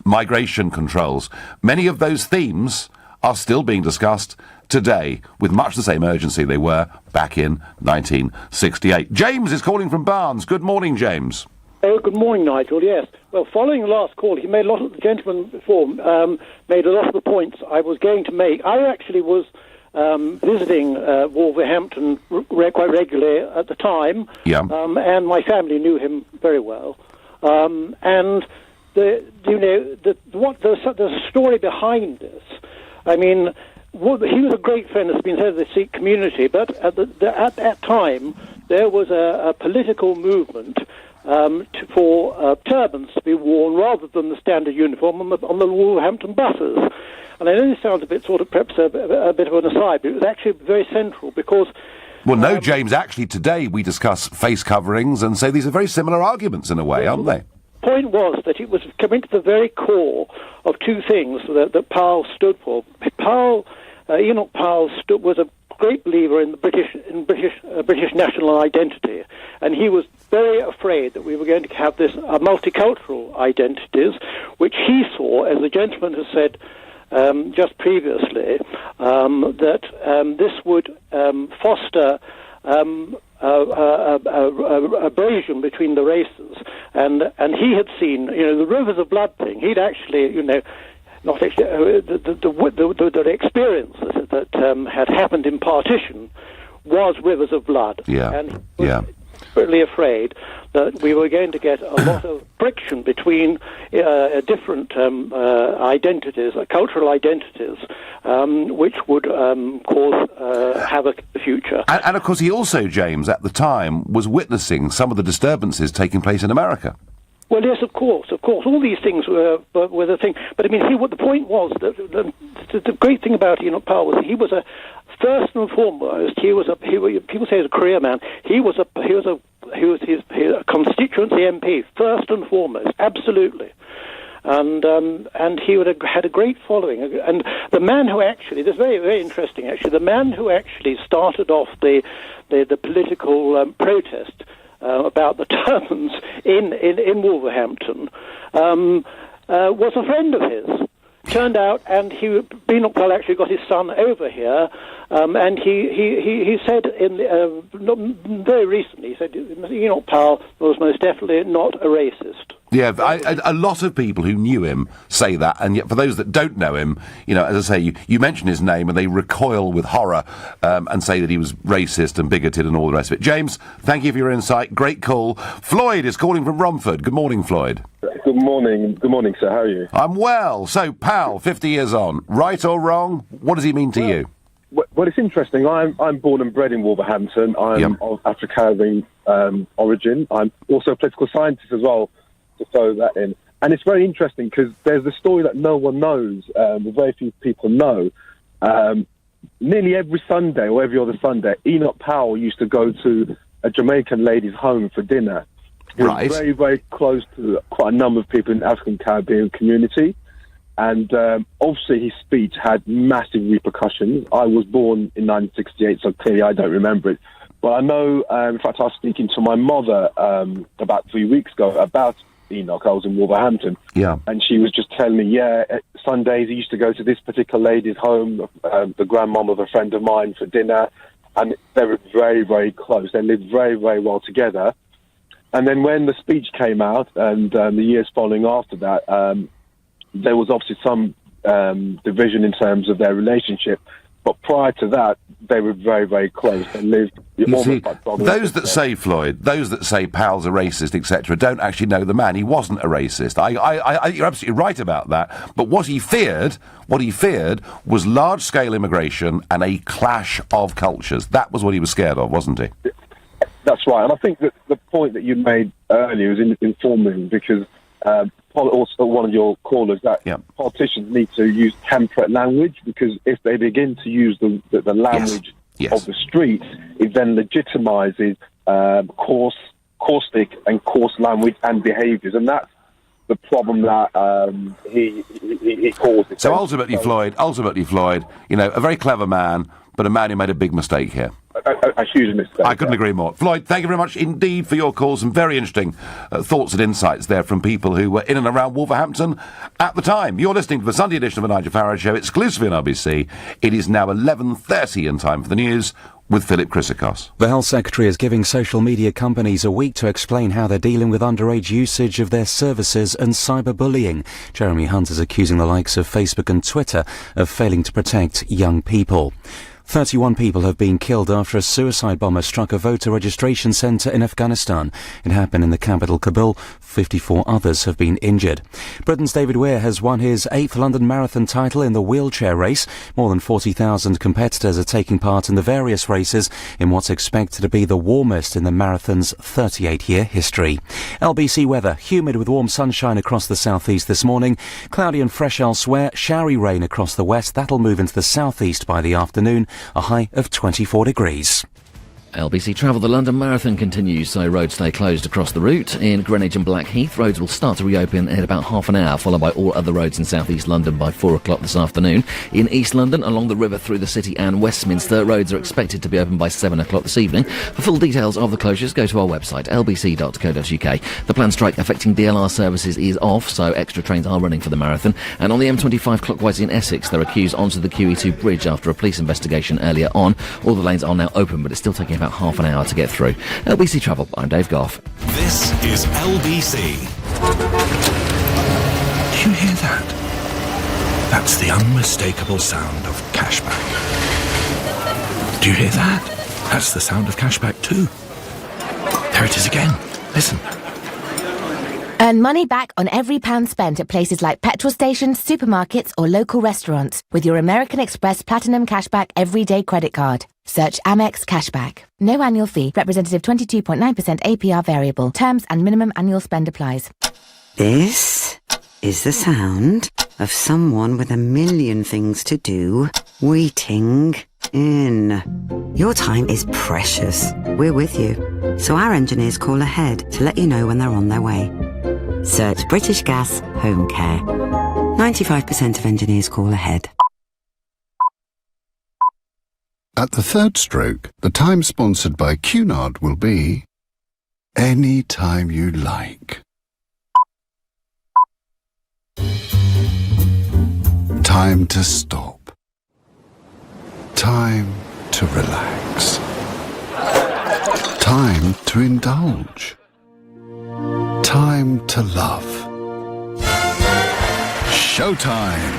migration controls, many of those themes are still being discussed today with much the same urgency they were back in 1968. James is calling from Barnes. Good morning, James. Oh, good morning, Nigel. Yes. Well, following the last call, he made a lot of the gentleman before made a lot of the points I was going to make. I actually was visiting Wolverhampton quite regularly at the time, and my family knew him very well, and. There's a story behind this. I mean, he was a great friend, as has been said, of the Sikh community, but at that time, there was a political movement for turbans to be worn rather than the standard uniform on the Wolverhampton buses. And I know this sounds a bit perhaps a bit of an aside, but it was actually very central because... Well, no, James, actually today we discuss face coverings and say these are very similar arguments in a way, aren't they? Point was that it was coming to the very core of 2 things that Powell stood for. Enoch Powell was a great believer in the British national identity, and he was very afraid that we were going to have this multicultural identities, which he saw, as the gentleman has said just previously, that this would foster abrasion between the races, and he had seen, the Rivers of Blood thing. He'd actually, not actually the experience that had happened in partition was Rivers of Blood, and he was really afraid that we were going to get a lot of friction between different identities, cultural identities, which would cause havoc in the future. And of course he also, James, at the time, was witnessing some of the disturbances taking place in America. Well, yes, of course. All these things were the thing. But I mean, what the point was that the great thing about Enoch Powell was he was a first and foremost. People say he's a career man. He was a constituency MP first and foremost, absolutely. And he would have had a great following. And the man who actually, this is very, very interesting actually, the man who actually started off the political protest about the turbans in Wolverhampton was a friend of his. Turned out, and Enoch Powell actually got his son over here, and he said very recently, he said Enoch Powell was most definitely not a racist. Yeah, a lot of people who knew him say that, and yet for those that don't know him, as I say, you mention his name and they recoil with horror and say that he was racist and bigoted and all the rest of it. James, thank you for your insight. Great call. Floyd is calling from Romford. Good morning, Floyd. Good morning, sir. How are you? I'm well. So, Powell, 50 years on, right or wrong? What does he mean to you? Well, it's interesting. I'm born and bred in Wolverhampton. I'm of Afro-Caribbean origin. I'm also a political scientist as well, to throw that in. And it's very interesting because there's a story that no one knows, very few people know. Nearly every Sunday or every other Sunday, Enoch Powell used to go to a Jamaican lady's home for dinner. He was very, very close to quite a number of people in the African-Caribbean community. And obviously his speech had massive repercussions. I was born in 1968, so clearly I don't remember it. But I know, in fact, I was speaking to my mother about 3 weeks ago about Enoch. I was in Wolverhampton. Yeah. And she was just telling me, Sundays he used to go to this particular lady's home, the grandmom of a friend of mine, for dinner. And they were very, very close. They lived very, very well together. And then when the speech came out, and the years following after that, there was obviously some division in terms of their relationship. But prior to that, they were very, very close. They lived almost like brothers. Those that say, Floyd, those that say Powell's a racist, etc., don't actually know the man. He wasn't a racist. You're absolutely right about that. But what he feared was large-scale immigration and a clash of cultures. That was what he was scared of, wasn't he? That's right. And I think that the point that you made earlier is informing because also one of your callers that politicians need to use temperate language because if they begin to use the language of the streets, it then legitimizes caustic and coarse language and behaviours, and that's the problem that he caused. So ultimately, Floyd, a very clever man, but a man who made a big mistake here. A huge mistake. I couldn't agree more. Floyd, thank you very much indeed for your calls. Some very interesting thoughts and insights there from people who were in and around Wolverhampton at the time. You're listening to the Sunday edition of the Nigel Farage Show, exclusively on RBC. It is now 11:30 and time for the news with Philip Chryssikos. The Health Secretary is giving social media companies a week to explain how they're dealing with underage usage of their services and cyberbullying. Jeremy Hunt is accusing the likes of Facebook and Twitter of failing to protect young people. 31 people have been killed after a suicide bomber struck a voter registration centre in Afghanistan. It happened in the capital Kabul. 54 others have been injured. Britain's David Weir has won his 8th London Marathon title in the wheelchair race. More than 40,000 competitors are taking part in the various races in what's expected to be the warmest in the marathon's 38-year history. LBC weather, humid with warm sunshine across the southeast this morning. Cloudy and fresh elsewhere, showery rain across the west. That'll move into the southeast by the afternoon. A high of 24 degrees. LBC Travel, the London Marathon continues, so roads stay closed across the route. In Greenwich and Blackheath, roads will start to reopen in about half an hour, followed by all other roads in South East London by 4 o'clock this afternoon. In East London, along the river through the city and Westminster, roads are expected to be open by 7 o'clock this evening. For full details of the closures, go to our website, lbc.co.uk. The planned strike affecting DLR services is off, so extra trains are running for the marathon. And on the M25 clockwise in Essex, there are queues onto the QE2 bridge after a police investigation earlier on. All the lanes are now open, but it's still taking about half an hour to get through. LBC Travel, I'm Dave Goff. This is LBC. Do you hear that? That's the unmistakable sound of cashback. Do you hear that? That's the sound of cashback too. There it is again. Listen. Earn money back on every pound spent at places like petrol stations, supermarkets or local restaurants with your American Express Platinum Cashback Everyday Credit Card. Search Amex Cashback. No annual fee. Representative 22.9% APR variable. Terms and minimum annual spend applies. This is the sound of someone with a million things to do, waiting in. Your time is precious. We're with you. So our engineers call ahead to let you know when they're on their way. Search British Gas Home Care. 95% of engineers call ahead. At the third stroke, the time sponsored by Cunard will be any time you like. Time to stop. Time to relax. Time to indulge. Time to love. Showtime.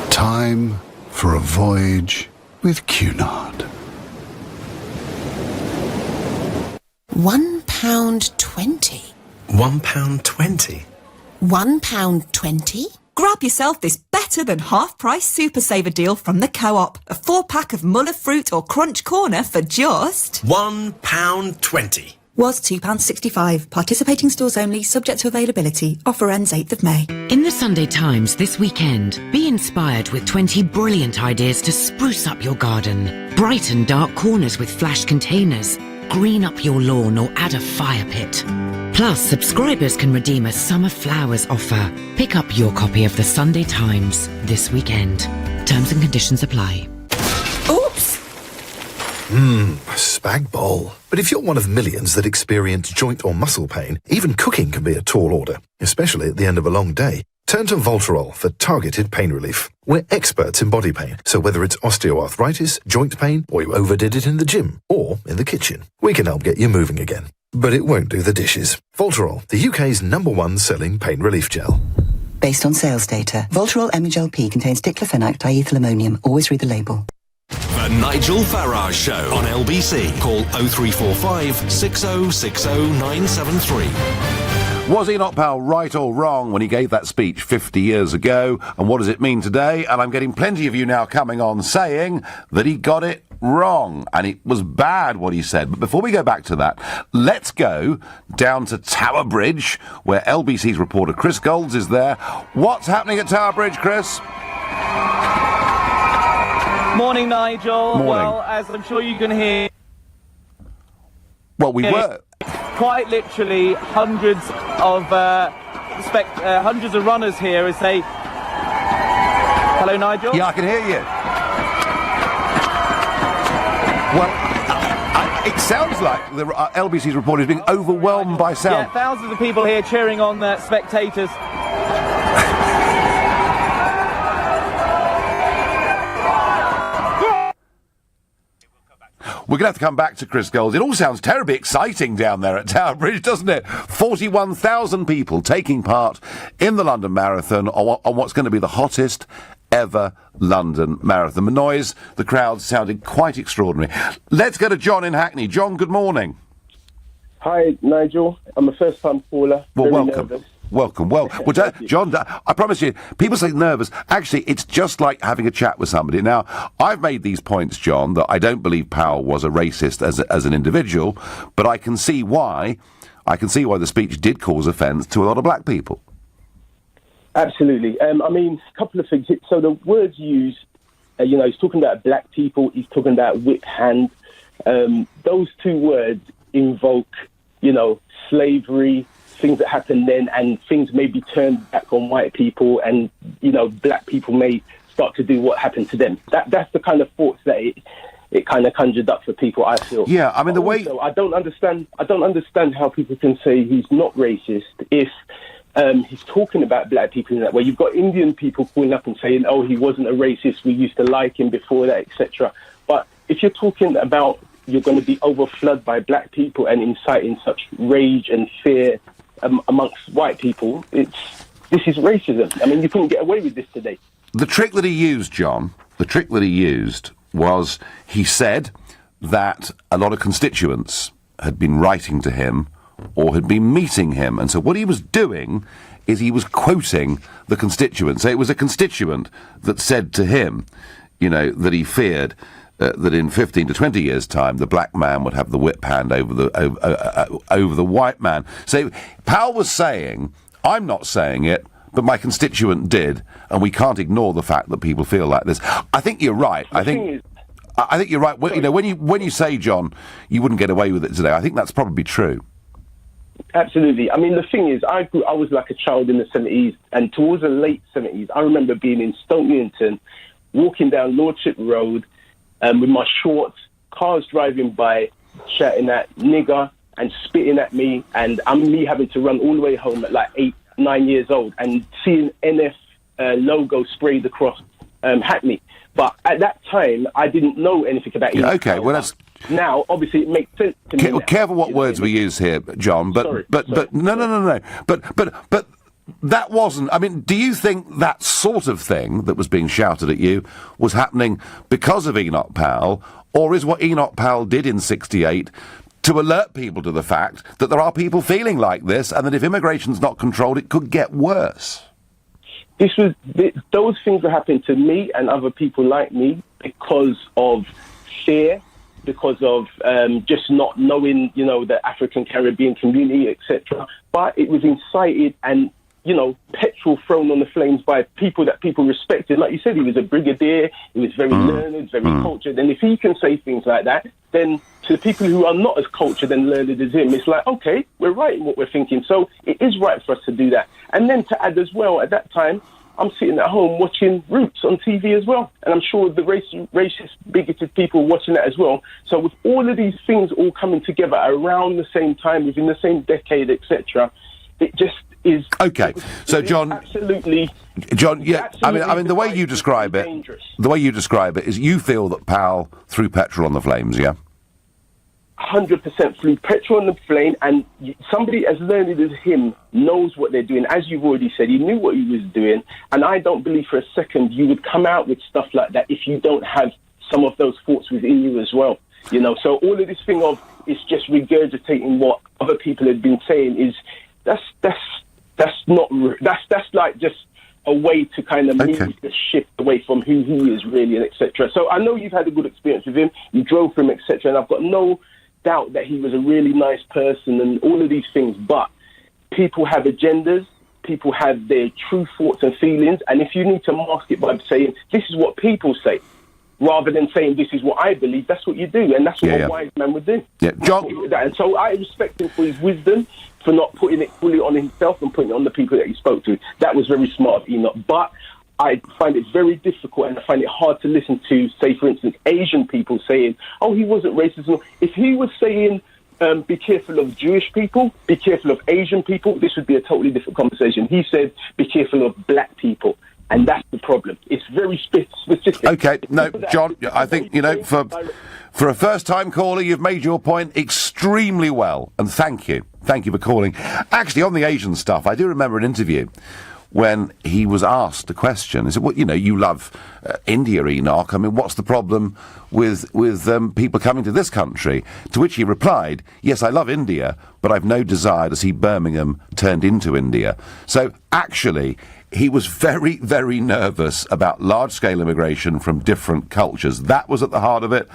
Time for a voyage with Cunard. £1.20. £1.20. £1.20? Grab yourself this better than half-price Super Saver deal from the Co-op. A 4-pack of Muller Fruit or Crunch Corner for just... £1.20. Was £2.65. Participating stores only, subject to availability. Offer ends 8th of May. In the Sunday Times this weekend, be inspired with 20 brilliant ideas to spruce up your garden. Brighten dark corners with flash containers. Green up your lawn or add a fire pit. Plus, subscribers can redeem a summer flowers offer. Pick up your copy of the Sunday Times this weekend. Terms and conditions apply. Oops! A spag bowl. But if you're one of millions that experience joint or muscle pain, even cooking can be a tall order, especially at the end of a long day. Turn to Voltarol for targeted pain relief. We're experts in body pain, so whether it's osteoarthritis, joint pain, or you overdid it in the gym or in the kitchen, we can help get you moving again. But it won't do the dishes. Voltarol, the UK's #1 selling pain relief gel. Based on sales data, Voltarol Emigel-P contains diclofenac diethylammonium. Always read the label. The Nigel Farage Show on LBC. Call 0345 6060 973. Was Enoch Powell right or wrong when he gave that speech 50 years ago? And what does it mean today? And I'm getting plenty of you now coming on saying that he got it wrong and it was bad what he said. But before we go back to that, let's go down to Tower Bridge, where LBC's reporter Chris Golds is there. What's happening at Tower Bridge, Chris? Morning, Nigel. Morning. Well, as I'm sure you can hear... Well, we were... Quite literally hundreds of runners here as they... Hello, Nigel? Yeah, I can hear you. Well, it sounds like the LBC's reporter is being overwhelmed by sound. Yeah, thousands of people here cheering on spectators. We're going to have to come back to Chris Golds. It all sounds terribly exciting down there at Tower Bridge, doesn't it? 41,000 people taking part in the London Marathon on what's going to be the hottest ever London Marathon. The noise, the crowd sounded quite extraordinary. Let's go to John in Hackney. John, good morning. Hi, Nigel. I'm a first-time caller. Well, Very welcome. nervous. Welcome. Well, John, I promise you, people say nervous. Actually, it's just like having a chat with somebody. Now, I've made these points, John, that I don't believe Powell was a racist as an individual, but I can see why the speech did cause offence to a lot of black people. Absolutely. I mean, a couple of things. So the words used, he's talking about black people, he's talking about whip hand. Those two words invoke, slavery, things that happened then, and things may be turned back on white people, and black people may start to do what happened to them. That's the kind of thoughts that it kind of conjured up for people, I feel. Yeah, I mean, I don't understand how people can say he's not racist if he's talking about black people in that way. You've got Indian people calling up and saying, "Oh, he wasn't a racist. We used to like him before that," etc. But if you're talking about you're going to be overflooded by black people and inciting such rage and fear amongst white people, this is racism. I mean, you couldn't get away with this today. The trick that he used, John, was he said that a lot of constituents had been writing to him or had been meeting him. And so what he was doing is he was quoting the constituent. So it was a constituent that said to him, that he feared that in 15 to 20 years' time, the black man would have the whip hand over the white man. So Powell was saying, I'm not saying it, but my constituent did, and we can't ignore the fact that people feel like this. I think you're right. I think you're right. You know, when you say, John, you wouldn't get away with it today, I think that's probably true. Absolutely. I mean, the thing is, I was like a child in the 70s, and towards the late 70s, I remember being in Stoke Newington, walking down Lordship Road with my shorts, cars driving by, shouting at nigger and spitting at me, and me having to run all the way home at like 8, 9 years old, and seeing NF logo sprayed across Hackney. But at that time, I didn't know anything about it. Yeah, okay, well, that's... Now, obviously, it makes sense to me. Careful what words we use here, John. But no. But that wasn't. I mean, do you think that sort of thing that was being shouted at you was happening because of Enoch Powell, or is what Enoch Powell did in '68 to alert people to the fact that there are people feeling like this, and that if immigration's not controlled, it could get worse? Those things were happening to me and other people like me because of fear, because of just not knowing, you know, the African Caribbean community, etc. But it was incited and, you know, petrol thrown on the flames by people that people respected. Like you said, he was a brigadier, he was very learned, very cultured. And if he can say things like that, then to the people who are not as cultured and learned as him, it's like, okay, we're right in what we're thinking. So it is right for us to do that. And then to add as well, at that time, I'm sitting at home watching Roots on TV as well. And I'm sure the racist, bigoted people watching that as well. So with all of these things all coming together around the same time, within the same decade, etc., it just is... Okay, so John... Absolutely... John, yeah, I mean, the way you describe it... dangerous. The way you describe it is you feel that Powell threw petrol on the flames, yeah? 100% threw petrol on the flame, and somebody as learned as him knows what they're doing. As you've already said, he knew what he was doing, and I don't believe for a second you would come out with stuff like that if you don't have some of those thoughts within you as well. You know, so all of this thing of it's just regurgitating what other people have been saying is that's like just a way to kind of move the shift away from who he is really, and etc. So I know you've had a good experience with him, you drove for him, etc., and I've got no doubt that he was a really nice person and all of these things, but people have agendas, people have their true thoughts and feelings, and if you need to mask it by saying, this is what people say, rather than saying, this is what I believe, that's what you do, and that's what a wise man would do. Yeah, John... And so I respect him for his wisdom, for not putting it fully on himself and putting it on the people that he spoke to. That was very smart of Enoch, but I find it very difficult and I find it hard to listen to, say, for instance, Asian people saying, oh, he wasn't racist. If he was saying, be careful of Jewish people, be careful of Asian people, this would be a totally different conversation. He said, be careful of black people. And that's the problem. It's very specific. Okay, no, John, I think, you know, for a first-time caller, you've made your point extremely well. And thank you. Thank you for calling. Actually, on the Asian stuff, I do remember an interview when he was asked a question. He said, well, you know, you love India, Enoch. I mean, what's the problem with people coming to this country? To which he replied, yes, I love India, but I've no desire to see Birmingham turned into India. So, actually, he was very, very nervous about large-scale immigration from different cultures. That was at the heart of it,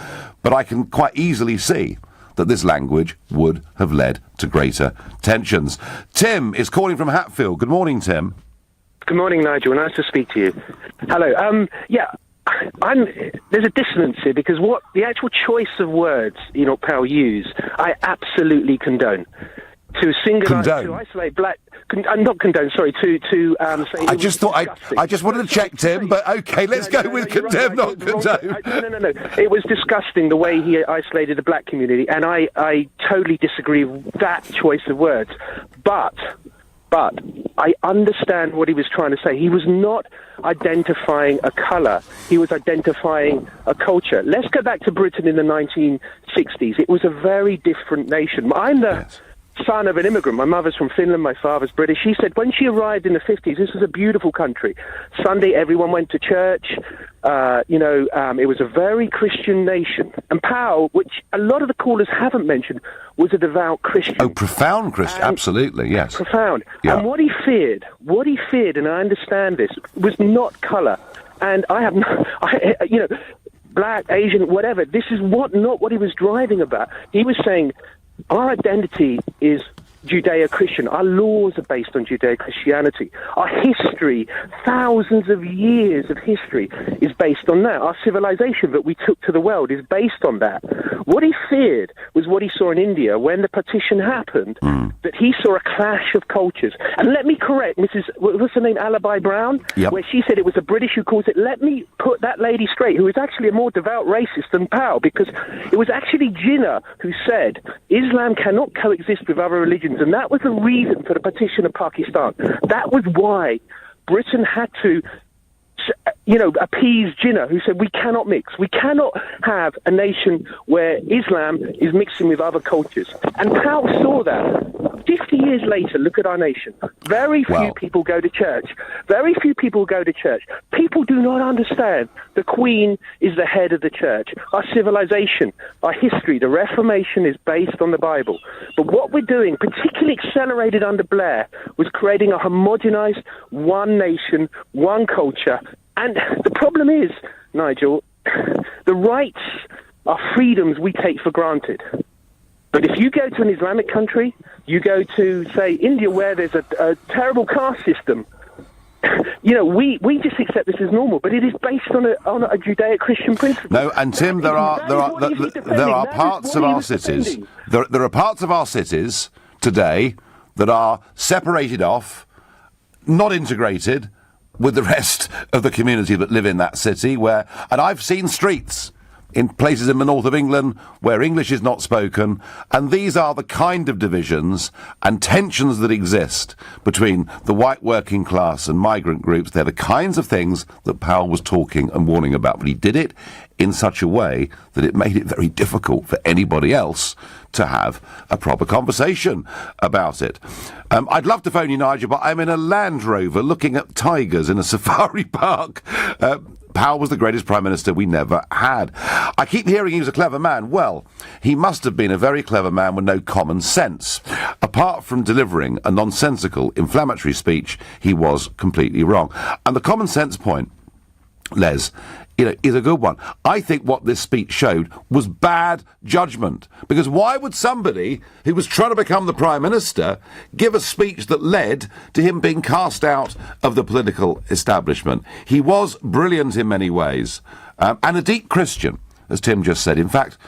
but I can quite easily see that this language would have led to greater tensions. Tim is calling from Hatfield. Good morning, Tim. Good morning, Nigel. Nice to speak to you. Hello. There's a dissonance here because what the actual choice of words Enoch Powell used, I absolutely condone. To isolate black, not condone. Sorry, to say. I just wanted to check, Tim, but okay, let's go with condemn, not condone. No. It was disgusting the way he isolated the black community, and I totally disagree with that choice of words. But I understand what he was trying to say. He was not identifying a colour. He was identifying a culture. Let's go back to Britain in the 1960s. It was a very different nation. I'm the son of an immigrant. My mother's from Finland, my father's British. She said when she arrived in the 50s, this was a beautiful country. Sunday, everyone went to church. It was a very Christian nation. And Powell, which a lot of the callers haven't mentioned, was a devout Christian. Oh, profound Christian, absolutely, yes. Profound. Yeah. And what he feared, and I understand this, was not colour. And I have black, Asian, whatever. This is not what he was driving about. He was saying our identity is Judeo-Christian. Our laws are based on Judeo-Christianity. Our history, thousands of years of history, is based on that. Our civilization that we took to the world is based on that. What he feared was what he saw in India when the partition happened, that he saw a clash of cultures. And let me correct what's her name, Alibi Brown, where she said it was the British who caused it. Let me put that lady straight, who is actually a more devout racist than Powell, because it was actually Jinnah who said Islam cannot coexist with other religions. And that was the reason for the partition of Pakistan. That was why Britain had to, appease Jinnah, who said we cannot mix. We cannot have a nation where Islam is mixing with other cultures. And Powell saw that. 50 years later, look at our nation. Very few people go to church. Very few people go to church. People do not understand the Queen is the head of the church. Our civilization, our history, the Reformation is based on the Bible. But what we're doing, particularly accelerated under Blair, was creating a homogenized one nation, one culture. And the problem is, Nigel, the rights are freedoms we take for granted. But if you go to an Islamic country, you go to, say, India, where there's a terrible caste system, we just accept this as normal, but it is based on a Judeo-Christian principle. No, and Tim, there are parts of our cities. There are parts of our cities today that are separated off, not integrated with the rest of the community that live in that city, and I've seen streets in places in the north of England where English is not spoken, and these are the kind of divisions and tensions that exist between the white working class and migrant groups. They're the kinds of things that Powell was talking and warning about, but he did it in such a way that it made it very difficult for anybody else to have a proper conversation about it. I'd love to phone you, Nigel, but I'm in a Land Rover looking at tigers in a safari park. Powell was the greatest Prime Minister we never had. I keep hearing he was a clever man. Well, he must have been a very clever man with no common sense. Apart from delivering a nonsensical, inflammatory speech, he was completely wrong. And the common sense point, Les, is a good one. I think what this speech showed was bad judgment. Because why would somebody who was trying to become the Prime Minister give a speech that led to him being cast out of the political establishment? He was brilliant in many ways, and a deep Christian, as Tim just said. In fact,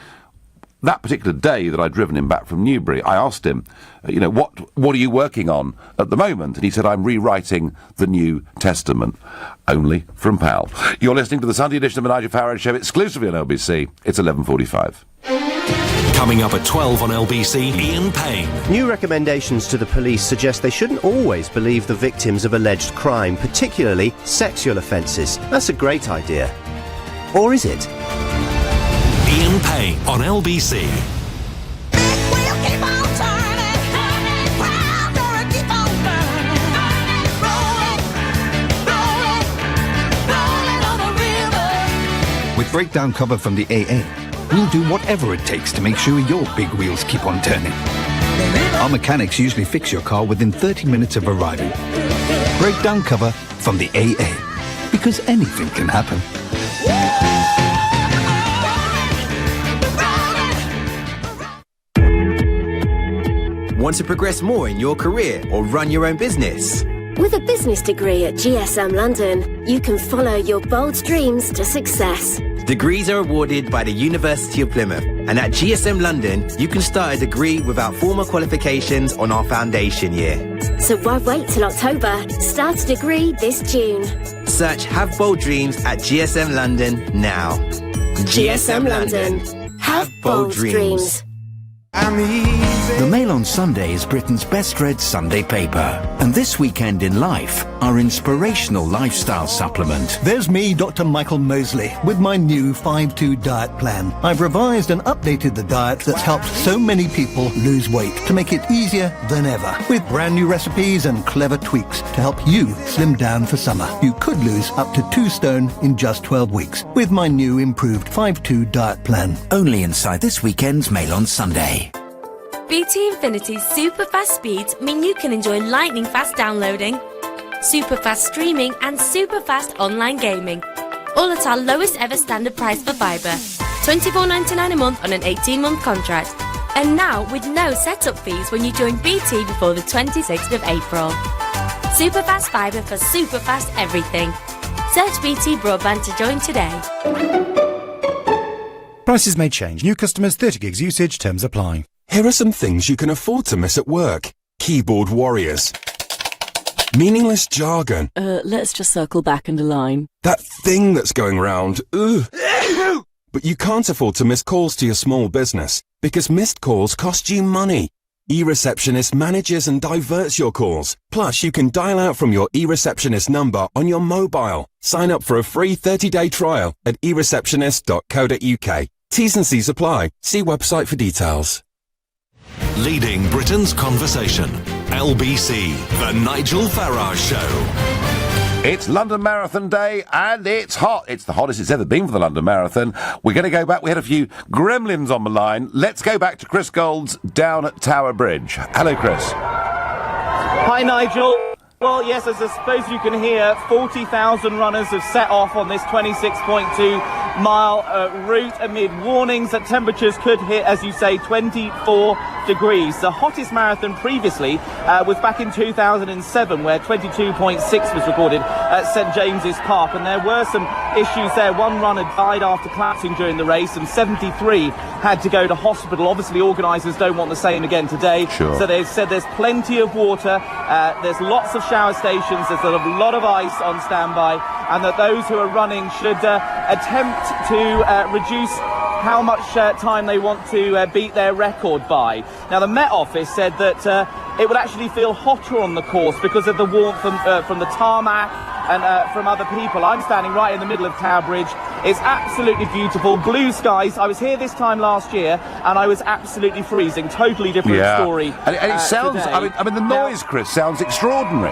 that particular day that I'd driven him back from Newbury, I asked him, what are you working on at the moment? And he said, I'm rewriting the New Testament. Only from Powell. You're listening to the Sunday edition of the Nigel Farage Show, exclusively on LBC. It's 11:45. Coming up at 12 on LBC, Ian Payne. New recommendations to the police suggest they shouldn't always believe the victims of alleged crime, particularly sexual offences. That's a great idea. Or is it? Ian Payne on LBC. With breakdown cover from the AA, we'll do whatever it takes to make sure your big wheels keep on turning. Our mechanics usually fix your car within 30 minutes of arrival. Breakdown cover from the AA, because anything can happen. Want to progress more in your career or run your own business? With a business degree at GSM London, you can follow your bold dreams to success. Degrees are awarded by the University of Plymouth, and at GSM London, you can start a degree without formal qualifications on our foundation year. So why wait till October? Start a degree this June. Search Have Bold Dreams at GSM London now. GSM London. Have bold dreams. The Mail on Sunday is Britain's best-read Sunday paper. And this weekend in life, our inspirational lifestyle supplement. There's me, Dr. Michael Mosley, with my new 5-2 diet plan. I've revised and updated the diet that's helped so many people lose weight to make it easier than ever. With brand new recipes and clever tweaks to help you slim down for summer. You could lose up to 2 stone in just 12 weeks with my new improved 5-2 diet plan. Only inside this weekend's Mail on Sunday. BT Infinity's super fast speeds mean you can enjoy lightning fast downloading, super fast streaming and super fast online gaming. All at our lowest ever standard price for fibre. $24.99 a month on an 18-month contract. And now with no setup fees when you join BT before the 26th of April. Superfast fibre for superfast everything. Search BT Broadband to join today. Prices may change. New customers, 30 gigs usage, terms apply. Here are some things you can afford to miss at work. Keyboard warriors. Meaningless jargon. Let's just circle back and align. That thing that's going round. Ugh. But you can't afford to miss calls to your small business, because missed calls cost you money. eReceptionist manages and diverts your calls. Plus, you can dial out from your eReceptionist number on your mobile. Sign up for a free 30-day trial at ereceptionist.co.uk. T's and C's apply. See website for details. Leading Britain's conversation. LBC, The Nigel Farage Show. It's London Marathon Day, and it's hot. It's the hottest it's ever been for the London Marathon. We're going to go back. We had a few gremlins on the line. Let's go back to Chris Gold's down at Tower Bridge. Hello, Chris. Hi, Nigel. Well, yes, as I suppose you can hear, 40,000 runners have set off on this 26.2-mile route amid warnings that temperatures could hit, as you say, 24 degrees. The hottest marathon previously was back in 2007, where 22.6 was recorded at St James's Park, and there were some issues there. One runner died after collapsing during the race, and 73 had to go to hospital. Obviously, organisers don't want the same again today. Sure. So they've said there's plenty of water, there's lots of shower stations, there's a lot of ice on standby, and that those who are running should attempt to reduce how much time they want to beat their record by. Now, the Met Office said that it would actually feel hotter on the course because of the warmth from the tarmac and from other people. I'm standing right in the middle of Tower Bridge. It's absolutely beautiful. Blue skies. I was here this time last year, and I was absolutely freezing. Totally different story. And it sounds, today. I mean, the noise, Chris, sounds extraordinary.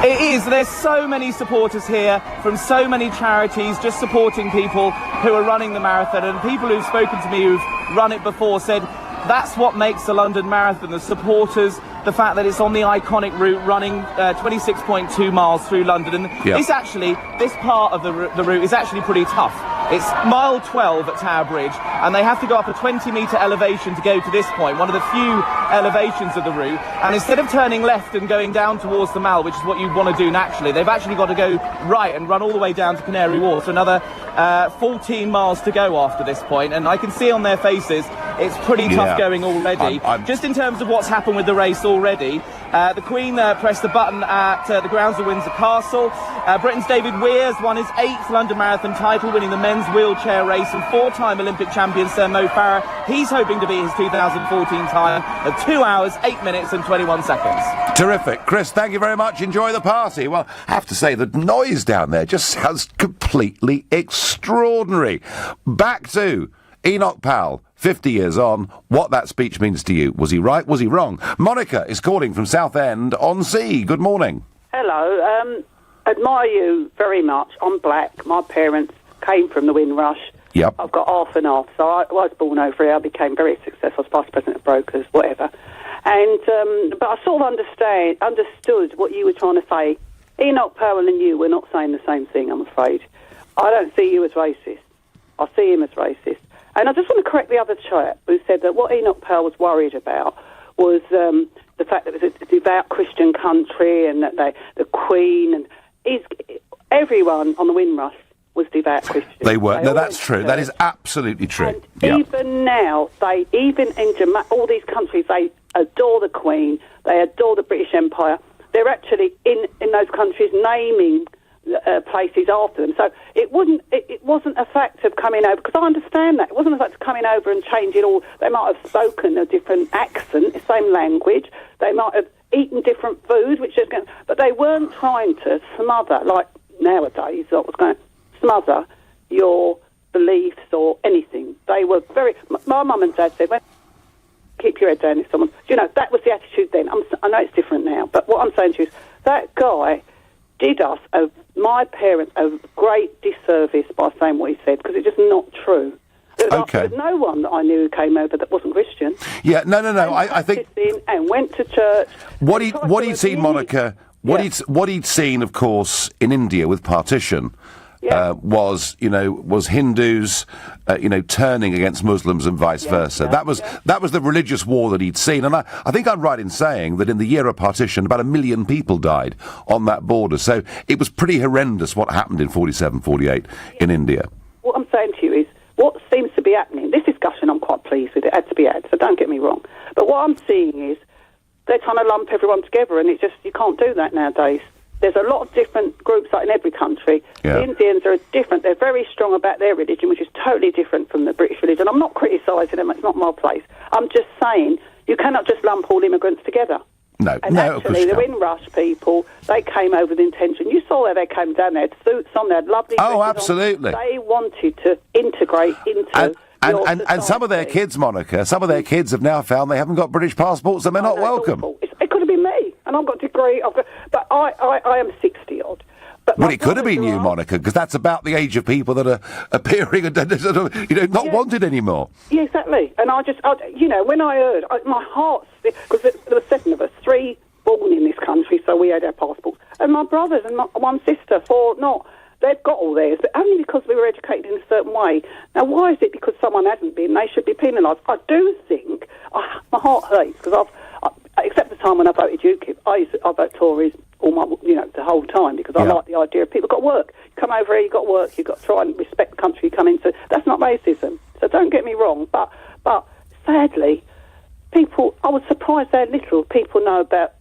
It is. There's so many supporters here from so many charities just supporting people who are running the marathon, and people who've spoken to me who've run it before said that's what makes the London Marathon, the supporters, the fact that it's on the iconic route running 26.2 miles through London. And this part of the route is actually pretty tough. It's mile 12 at Tower Bridge, and they have to go up a 20-metre elevation to go to this point, one of the few elevations of the route. And instead of turning left and going down towards the Mall, which is what you want to do naturally, they've actually got to go right and run all the way down to Canary Wharf. So another 14 miles to go after this point. And I can see on their faces it's pretty tough going already. Just in terms of what's happened with the race already, the Queen pressed the button at the grounds of Windsor Castle. Britain's David Weir has won his 8th London Marathon title, winning the men's wheelchair race, and 4-time Olympic champion Sir Mo Farah. He's hoping to beat his 2014 time of 2 hours, 8 minutes and 21 seconds. Terrific. Chris, thank you very much. Enjoy the party. Well, I have to say, the noise down there just sounds completely extraordinary. Back to Enoch Powell, 50 years on, what that speech means to you. Was he right? Was he wrong? Monica is calling from Southend-on-Sea. Good morning. Hello. Admire you very much. I'm black. My parents came from the Windrush. Yep. I've got half and half. So I was born over here. I became very successful as vice president of brokers, whatever. And but I sort of understood what you were trying to say. Enoch Powell and you were not saying the same thing, I'm afraid. I don't see you as racist. I see him as racist. And I just want to correct the other chap who said that what Enoch Powell was worried about was the fact that it was a devout Christian country and that the Queen and everyone on the Windrush was devout Christian. They were. No, that's true. That is absolutely true. And even now, even in all these countries, they adore the Queen. They adore the British Empire. They're actually in those countries naming places after them. So it wasn't a fact of coming over, because I understand that. It wasn't a fact of coming over and changing all. They might have spoken a different accent, the same language. They might have eaten different food, but they weren't trying to smother, like nowadays, what was going to smother your beliefs or anything. They were very. My mum and dad said, well, keep your head down if someone. That was the attitude then. I know it's different now, but what I'm saying to you is that guy did us, my parents, a great disservice by saying what he said, because it's just not true. There was no one that I knew who came over that wasn't Christian. Yeah, no. I think and went to church. What he'd seen, Monica. What he'd seen, of course, in India with partition. was Hindus, turning against Muslims and vice versa. That was the religious war that he'd seen. And I think I'm right in saying that in the year of partition, about 1 million people died on that border. So it was pretty horrendous what happened in 47, 48 in India. What I'm saying to you is, what seems to be happening, this discussion I'm quite pleased with, it had to be had, so don't get me wrong. But what I'm seeing is, they're trying to lump everyone together, and it's just, you can't do that nowadays. There's a lot of different groups like in every country. Yeah. The Indians are different. They're very strong about their religion, which is totally different from the British religion. I'm not criticising them. It's not my place. I'm just saying you cannot just lump all immigrants together. No, and actually, the Windrush people, they came over with intention. You saw that they came down, they had suits on, they had lovely dresses on. Absolutely. They wanted to integrate into... And some of their kids, Monica, have now found they haven't got British passports and they're not welcome. It could have been me, and I've got a degree. But I am 60-odd. Well, it could have been you, Monica, because that's about the age of people that are appearing and not wanted anymore. Yeah, exactly. And when I heard, my heart, because there were 7 of us, 3 born in this country, so we had our passports, and my brothers and one sister, 4 not. They've got all theirs, but only because we were educated in a certain way. Now, why is it because someone hasn't been? They should be penalised. I do think, my heart hurts, because except the time when I voted UKIP, I vote Tories the whole time, because I like the idea of people got work. You come over here, you got work, you've got to try and respect the country you come into. That's not racism. So don't get me wrong, but sadly, people, I was surprised how little people know about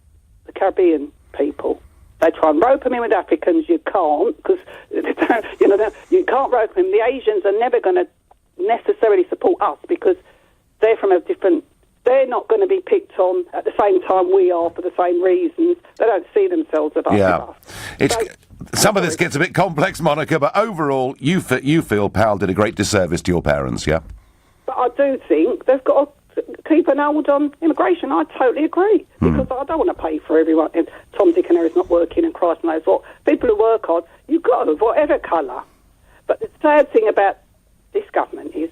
the Caribbean people. They try and rope them in with Africans. You can't, because you can't rope them. The Asians are never going to necessarily support us because they're from a different. They're not going to be picked on at the same time we are for the same reasons. They don't see themselves above us. Some of this gets a bit complex, Monica, but overall, you feel Powell did a great disservice to your parents, yeah? But I do think they've got to keep an hold on immigration. I totally agree, because I don't want to pay for everyone. If Tom, Dick and Harry's not working and Christ knows what. People who work hard, you've got to, whatever colour. But the sad thing about this government is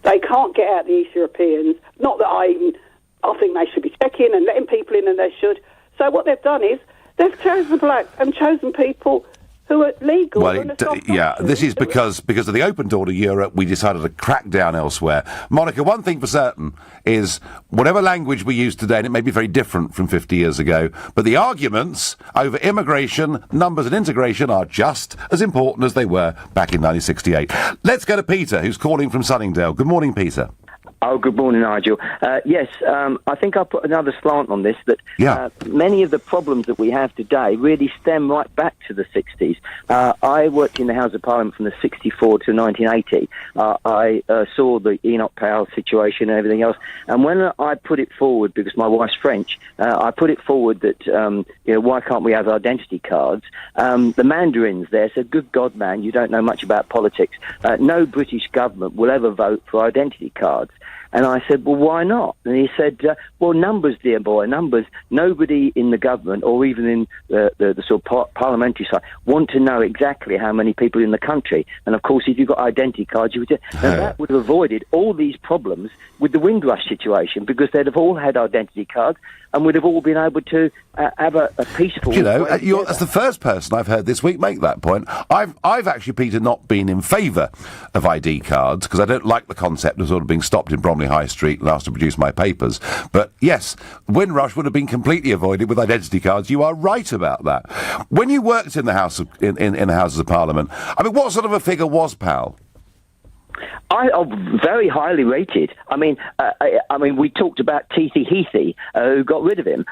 they can't get out the East Europeans. Not that I think they should be checking and letting people in, and they should. So what they've done is they've chosen blacks and chosen people who are legal. This is because of the open door to Europe, we decided to crack down elsewhere. Monica, one thing for certain is whatever language we use today, and it may be very different from 50 years ago, but the arguments over immigration, numbers and integration are just as important as they were back in 1968. Let's go to Peter, who's calling from Sunningdale. Good morning, Peter. Oh, good morning, Nigel. Yes, I think I'll put another slant on this, that many of the problems that we have today really stem right back to the 60s. I worked in the House of Parliament from the 64 to 1980. I saw the Enoch Powell situation and everything else. And when I put it forward, because my wife's French, I put it forward that, why can't we have identity cards? The Mandarins there said, good God, man, you don't know much about politics. No British government will ever vote for identity cards. And I said, well, why not? And he said, well, numbers, dear boy, numbers. Nobody in the government or even in the sort of parliamentary side want to know exactly how many people in the country. And, of course, if you've got identity cards, you would and that would have avoided all these problems with the Windrush situation, because they'd have all had identity cards and would have all been able to have a peaceful... that's the first person I've heard this week make that point. I've actually, Peter, not been in favour of ID cards, because I don't like the concept of sort of being stopped in Bromley High Street and asked to produce my papers. But, yes, Windrush would have been completely avoided with identity cards. You are right about that. When you worked in the House of, in the Houses of Parliament, I mean, what sort of a figure was Powell? Very highly rated. I mean, we talked about Teethy Heathy, who got rid of him,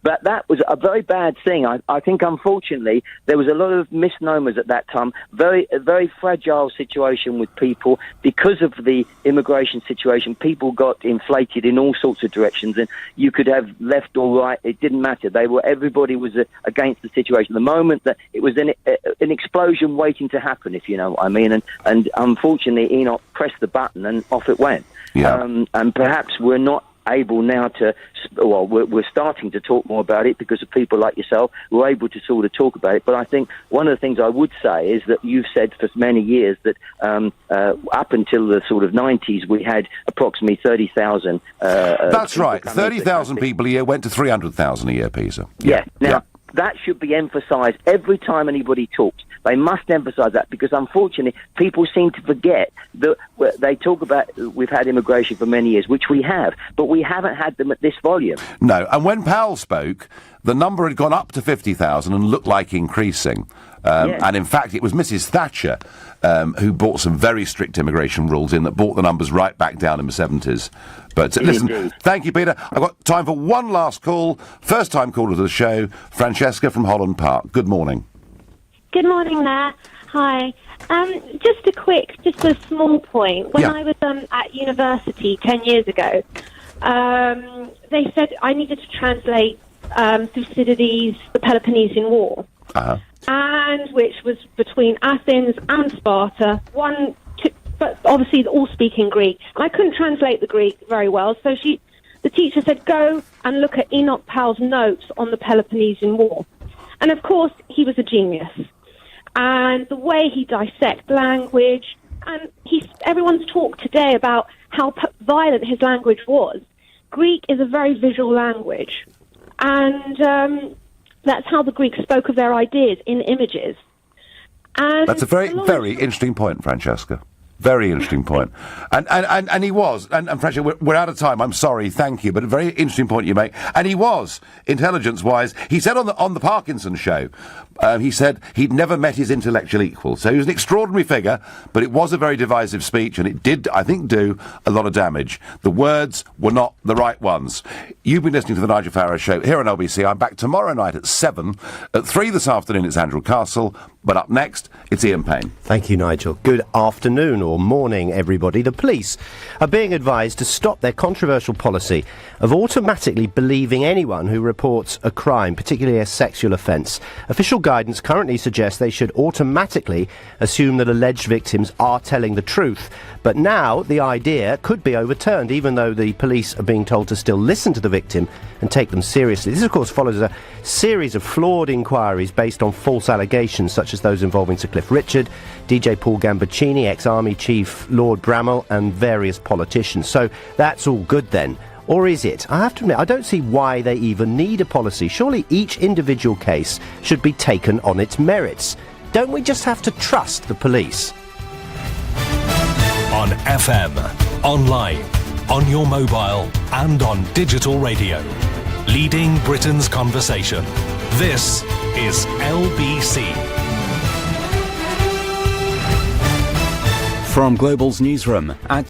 but that was a very bad thing. I think, unfortunately, there was a lot of misnomers at that time. A very fragile situation with people because of the immigration situation. People got inflated in all sorts of directions, and you could have left or right. It didn't matter. Everybody was against the situation. The moment that it was an explosion waiting to happen, if you know what I mean, and unfortunately, Enoch pressed the button and off it went. And perhaps we're not able now to, we're starting to talk more about it because of people like yourself who are able to sort of talk about it. But I think one of the things I would say is that you've said for many years that up until the sort of 90s we had approximately 30,000. That's right. 30,000 people a year went to 300,000 a year, Peter. Yeah. Now, that should be emphasised every time anybody talks. They must emphasise that, because unfortunately people seem to forget that they talk about we've had immigration for many years, which we have, but we haven't had them at this volume. No, and when Powell spoke, the number had gone up to 50,000 and looked like increasing. And in fact, it was Mrs. Thatcher who brought some very strict immigration rules in that brought the numbers right back down in the 70s. But listen, thank you, Peter. I've got time for one last call. First time caller to the show, Francesca from Holland Park. Good morning. Good morning there. Hi. Just a small point. When I was at university 10 years ago, they said I needed to translate Thucydides' The Peloponnesian War, and which was between Athens and Sparta. But obviously all speaking Greek. And I couldn't translate the Greek very well, so the teacher said, go and look at Enoch Powell's notes on the Peloponnesian War. And of course, he was a genius. And the way he dissects language, and everyone's talked today about how violent his language was. Greek is a very visual language, and that's how the Greeks spoke of their ideas, in images. And that's a very, very interesting point, Francesca. Very interesting point. And he was, and Francesca, we're out of time, I'm sorry, thank you, but a very interesting point you make. And he was, intelligence-wise, he said on the Parkinson show, he said he'd never met his intellectual equal. So he was an extraordinary figure, but it was a very divisive speech, and it did, I think, do a lot of damage. The words were not the right ones. You've been listening to the Nigel Farage Show here on LBC. I'm back tomorrow night at 7. At 3 this afternoon, it's Andrew Castle. But up next, it's Ian Payne. Thank you, Nigel. Good afternoon or morning, everybody. The police are being advised to stop their controversial policy of automatically believing anyone who reports a crime, particularly a sexual offence. Official guidance currently suggests they should automatically assume that alleged victims are telling the truth. But now the idea could be overturned, even though the police are being told to still listen to the victim and take them seriously. This, of course, follows a series of flawed inquiries based on false allegations, such as those involving Sir Cliff Richard, DJ Paul Gambaccini, ex-Army Chief Lord Bramall, and various politicians. So that's all good then. Or is it? I have to admit, I don't see why they even need a policy. Surely each individual case should be taken on its merits. Don't we just have to trust the police? On FM, online, on your mobile, and on digital radio. Leading Britain's conversation. This is LBC. From Global's newsroom at